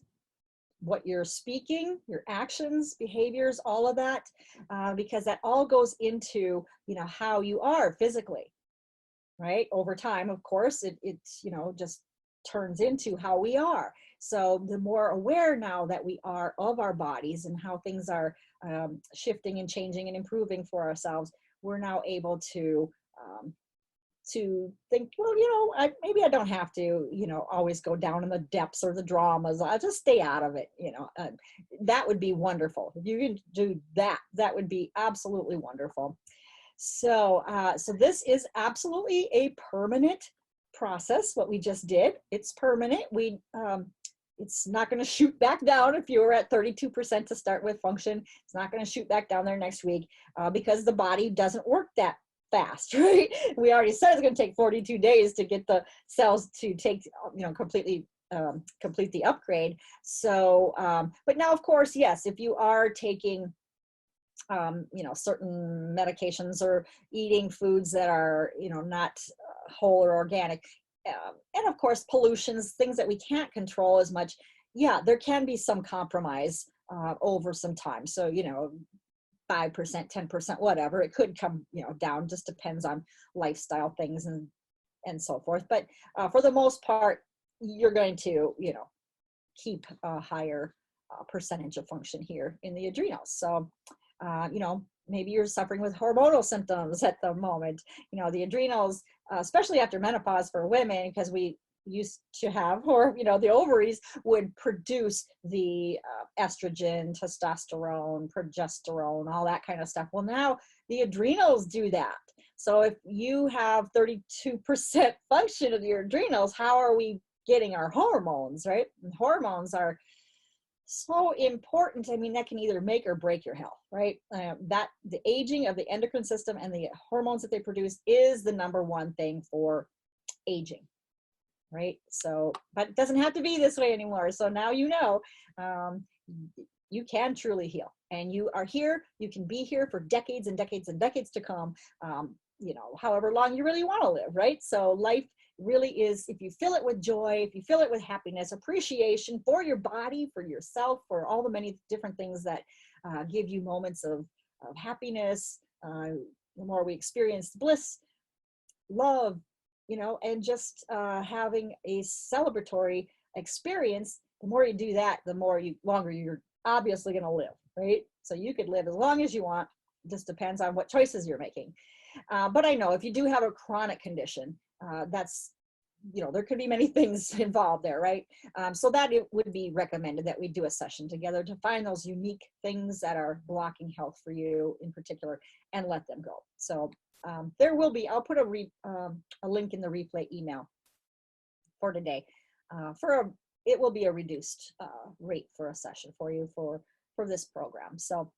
what you're speaking, your actions, behaviors, all of that, because that all goes into, you know, how you are physically, right? Over time, of course, it you know, just turns into how we are. So the more aware now that we are of our bodies and how things are shifting and changing and improving for ourselves, we're now able to think, well, you know, maybe I don't have to, you know, always go down in the depths or the dramas. I'll just stay out of it, you know. That would be wonderful. If you could do that, that would be absolutely wonderful. So this is absolutely a permanent process. What we just did, it's permanent. It's not going to shoot back down if you were at 32% to start with function. It's not going to shoot back down there next week because the body doesn't work that fast, right? We already said it's going to take 42 days to get the cells to take, completely complete the upgrade. So, but now, of course, yes, if you are taking certain medications or eating foods that are, not whole or organic. And of course, pollutions, things that we can't control as much. Yeah, there can be some compromise over some time. So, 5%, 10%, whatever, it could come, down, just depends on lifestyle things and so forth. But for the most part, you're going to, keep a higher percentage of function here in the adrenals. So, maybe you're suffering with hormonal symptoms at the moment. The adrenals, especially after menopause for women, because we used to have, or, the ovaries would produce the estrogen, testosterone, progesterone, all that kind of stuff. Well, now the adrenals do that. So if you have 32% function of your adrenals, how are we getting our hormones, right? And hormones are so important. I mean, that can either make or break your health, right? That the aging of the endocrine system and the hormones that they produce is the number one thing for aging, right? So, but it doesn't have to be this way anymore. So now you can truly heal, and you are here. You can be here for decades and decades and decades to come. However long you really want to live, right? So life really is, if you fill it with joy, if you fill it with happiness, appreciation for your body, for yourself, for all the many different things that give you moments of happiness, the more we experience bliss, love, and just having a celebratory experience, the more you do that, the longer you're obviously going to live, right? So you could live as long as you want. It just depends on what choices you're making. But I know if you do have a chronic condition, that's, there could be many things involved there, right? So that it would be recommended that we do a session together to find those unique things that are blocking health for you in particular and let them go. So there will be, I'll put a link in the replay email for today. It will be a reduced rate for a session for you for this program. So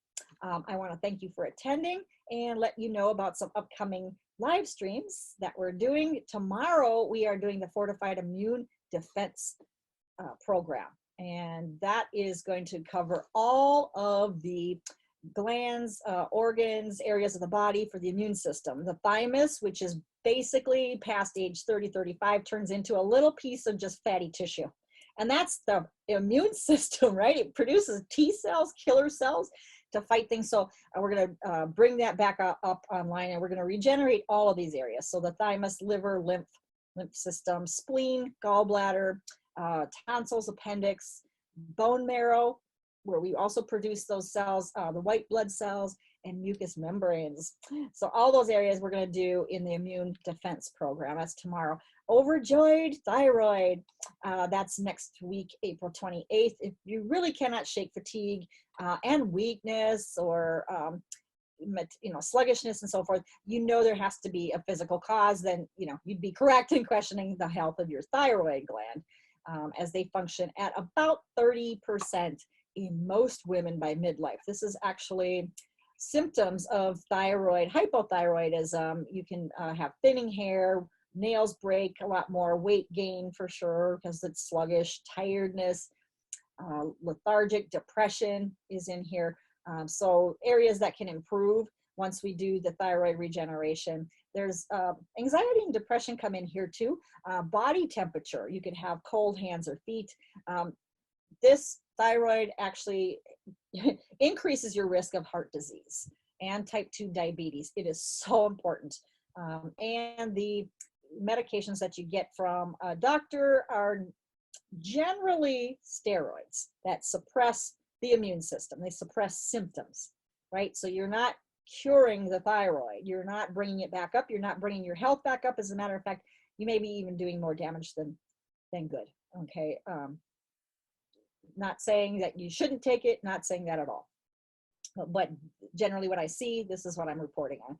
I want to thank you for attending and let you know about some upcoming live streams that we're doing. Tomorrow, we are doing the Fortified Immune Defense program, and that is going to cover all of the glands, organs, areas of the body for the immune system. The thymus, which is basically past age 30, 35, turns into a little piece of just fatty tissue. And that's the immune system, right? It produces T cells, killer cells to fight things. So we're going to bring that back up online, and we're going to regenerate all of these areas. So the thymus, liver, lymph system, spleen, gallbladder, tonsils, appendix, bone marrow, where we also produce those cells, the white blood cells, and mucous membranes. So all those areas we're going to do in the immune defense program. That's tomorrow. Overjoyed thyroid, that's next week, April 28th. If you really cannot shake fatigue and weakness or sluggishness and so forth, there has to be a physical cause, then you'd be correct in questioning the health of your thyroid gland, as they function at about 30% in most women by midlife. This is actually symptoms of thyroid hypothyroidism. You can have thinning hair, nails break a lot more, weight gain for sure because it's sluggish, tiredness, lethargic, depression is in here. So areas that can improve once we do the thyroid regeneration. There's anxiety and depression come in here too. Body temperature, you could have cold hands or feet. This thyroid actually increases your risk of heart disease and type 2 diabetes. It is so important. And the medications that you get from a doctor are generally steroids that suppress the immune system. They suppress symptoms, right? So you're not curing the thyroid. You're not bringing it back up. You're not bringing your health back up. As a matter of fact, you may be even doing more damage than good, okay? Not saying that you shouldn't take it, not saying that at all. But generally what I see, this is what I'm reporting on.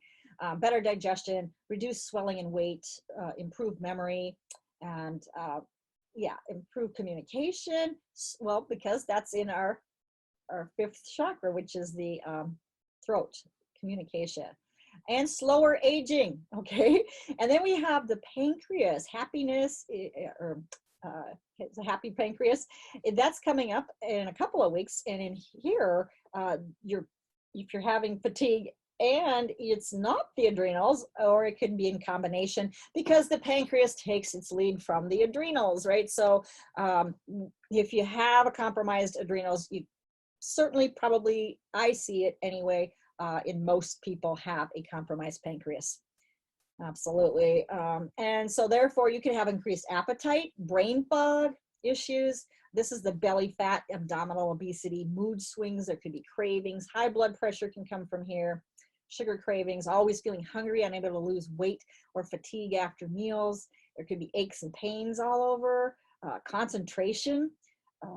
better digestion, reduce swelling and weight, improve memory, and yeah, improve communication. Well, because that's in our fifth chakra, which is the throat, communication, and slower aging. Okay, and then we have the pancreas, happiness, or it's a happy pancreas. That's coming up in a couple of weeks, and in here, if you're having fatigue. And it's not the adrenals, or it could be in combination, because the pancreas takes its lead from the adrenals, right? So if you have a compromised adrenals, you certainly, probably, I see it anyway, in most people have a compromised pancreas. Absolutely. And so therefore you can have increased appetite, brain fog issues. This is the belly fat, abdominal obesity, mood swings. There could be cravings. High blood pressure can come from here. Sugar cravings, always feeling hungry, unable to lose weight, or fatigue after meals. There could be aches and pains all over, concentration,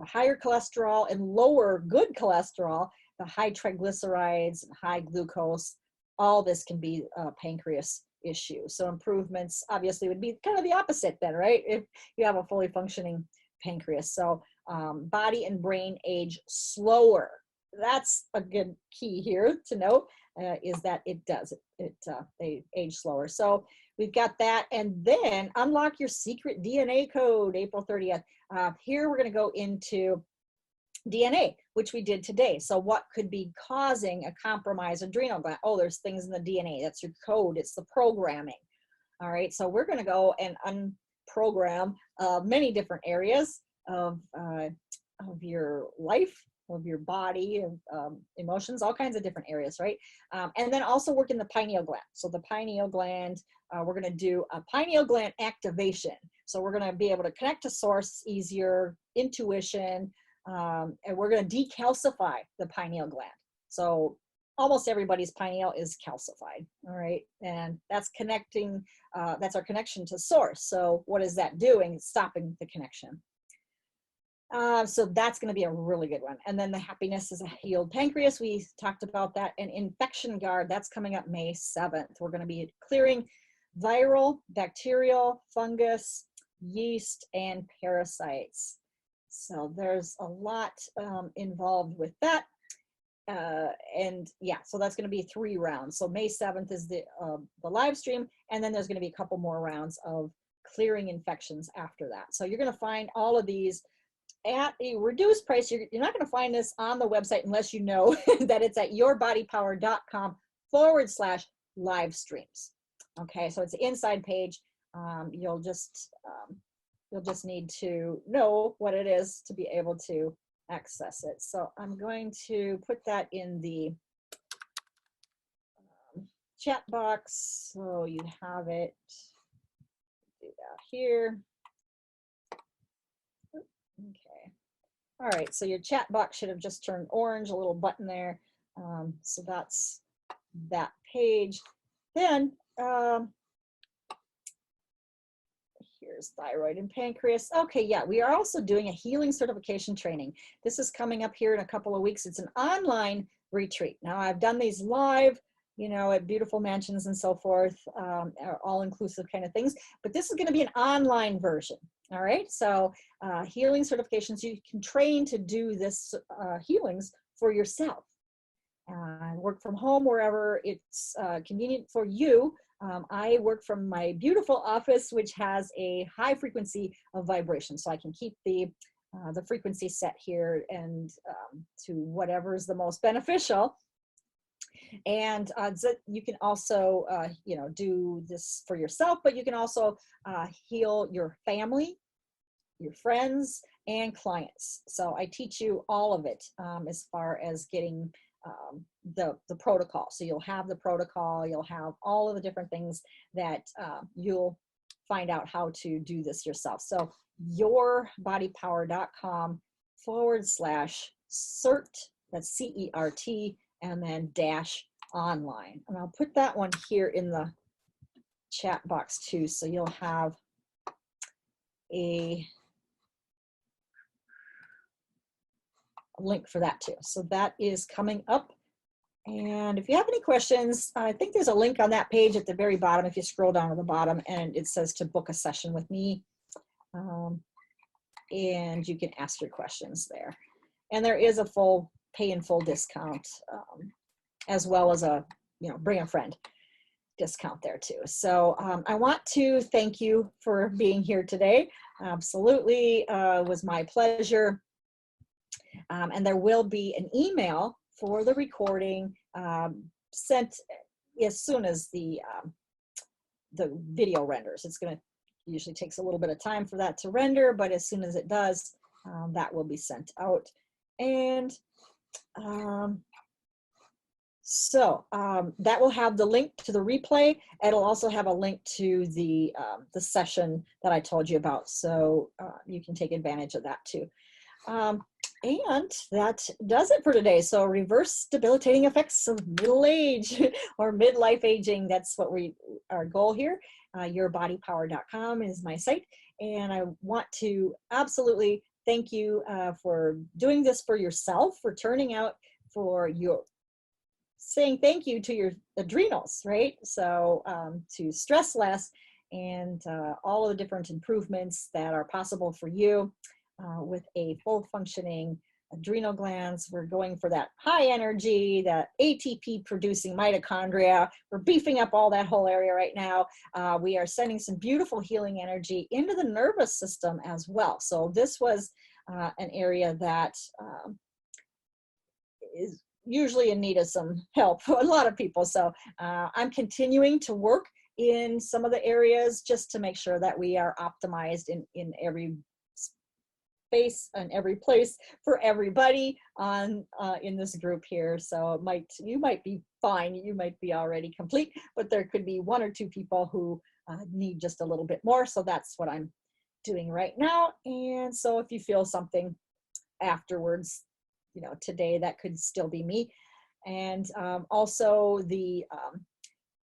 higher cholesterol and lower good cholesterol, the high triglycerides, high glucose. All this can be a pancreas issue. So improvements obviously would be kind of the opposite then, right? If you have a fully functioning pancreas. So body and brain age slower. That's a good key here to note, is that it does. They age slower. So we've got that. And then unlock your secret DNA code, April 30th. Here we're going to go into DNA, which we did today. So what could be causing a compromised adrenal gland? Oh, there's things in the DNA. That's your code. It's the programming. All right. So we're going to go and unprogram many different areas of your life, of your body, of emotions, all kinds of different areas, right? And then also work in the pineal gland. So the pineal gland, we're going to do a pineal gland activation. So we're going to be able to connect to source easier, intuition, and we're going to decalcify the pineal gland. So almost everybody's pineal is calcified, all right? And that's connecting, that's our connection to source. So what is that doing? It's stopping the connection. So that's going to be a really good one. And then the happiness is a healed pancreas. We talked about that. And infection guard, that's coming up May 7th. We're going to be clearing viral, bacterial, fungus, yeast, and parasites. So there's a lot involved with that. And yeah, so that's going to be 3 rounds. So May 7th is the live stream. And then there's going to be a couple more rounds of clearing infections after that. So you're going to find all of these at a reduced price. You're not going to find this on the website unless you know that it's at yourbodypower.com/live streams. Okay, so it's the inside page. You'll just need to know what it is to be able to access it. So I'm going to put that in the chat box so you have it. Do that here. Okay. All right, so your chat box should have just turned orange, a little button there. So that's that page. Then here's thyroid and pancreas. Okay, yeah, we are also doing a healing certification training. This is coming up here in a couple of weeks. It's an online retreat. Now, I've done these live, you know, at beautiful mansions and so forth, all-inclusive kind of things, but this is going to be an online version. All right, so healing certifications, you can train to do this healings for yourself. Work from home wherever it's convenient for you. I work from my beautiful office, which has a high frequency of vibration, so I can keep the frequency set here and to whatever is the most beneficial. And you can also, you know, do this for yourself, but you can also heal your family, your friends, and clients. So I teach you all of it as far as getting the protocol. So you'll have the protocol, you'll have all of the different things that you'll find out how to do this yourself. So yourbodypower.com/cert, that's CERT, and then -online. And I'll put that one here in the chat box too, so you'll have a link for that too. So that is coming up. And if you have any questions, I think there's a link on that page at the very bottom if you scroll down to the bottom, and it says to book a session with me. And you can ask your questions there. And there is a full pay in full discount, as well as a, bring a friend discount there too. So I want to thank you for being here today. Absolutely, was my pleasure. And there will be an email for the recording sent as soon as the video renders. It's going to usually takes a little bit of time for that to render, but as soon as it does, that will be sent out. And that will have the link to the replay. It'll also have a link to the session that I told you about, so you can take advantage of that too. And that does it for today. So reverse debilitating effects of middle age or midlife aging. That's what our goal here. Yourbodypower.com is my site. And I want to absolutely thank you for doing this for yourself, for turning out, for saying thank you to your adrenals, right? So to stress less and all of the different improvements that are possible for you. With a full functioning adrenal glands. We're going for that high energy, that ATP producing mitochondria. We're beefing up all that whole area right now. We are sending some beautiful healing energy into the nervous system as well. So this was an area that is usually in need of some help for a lot of people. So I'm continuing to work in some of the areas just to make sure that we are optimized in every space and every place for everybody on in this group here. So you might be fine, you might be already complete, but there could be one or two people who need just a little bit more. So that's what I'm doing right now. And so if you feel something afterwards, today, that could still be me. And also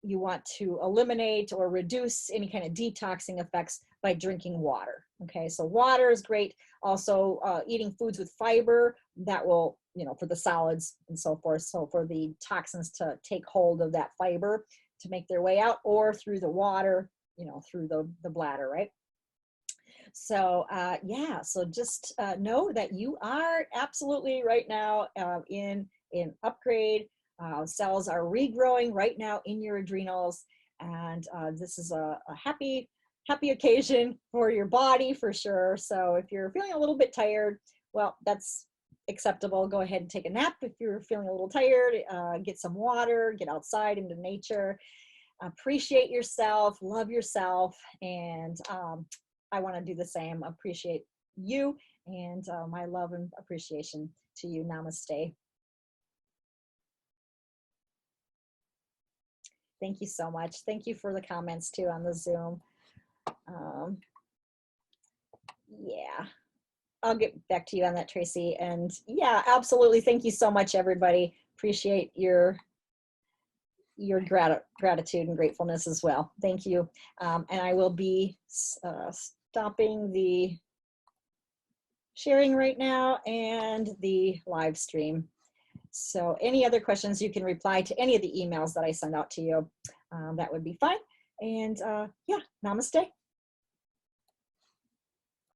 you want to eliminate or reduce any kind of detoxing effects by drinking water. Okay, so water is great. Also eating foods with fiber, that will, for the solids and so forth. So for the toxins to take hold of that fiber to make their way out, or through the water, through the bladder, right? So yeah, so just know that you are absolutely right now in upgrade. Cells are regrowing right now in your adrenals, and this is a happy occasion for your body for sure. So if you're feeling a little bit tired, well, that's acceptable. Go ahead and take a nap. If you're feeling a little tired, get some water, get outside into nature, appreciate yourself, love yourself, and I want to do the same. Appreciate you, and my love and appreciation to you. Namaste. Thank you so much. Thank you for the comments too on the Zoom. Yeah, I'll get back to you on that, Tracy. And yeah, absolutely. Thank you so much, everybody. Appreciate your gratitude and gratefulness as well. Thank you. And I will be stopping the sharing right now and the live stream. So any other questions, you can reply to any of the emails that I send out to you. That would be fine. And yeah, namaste.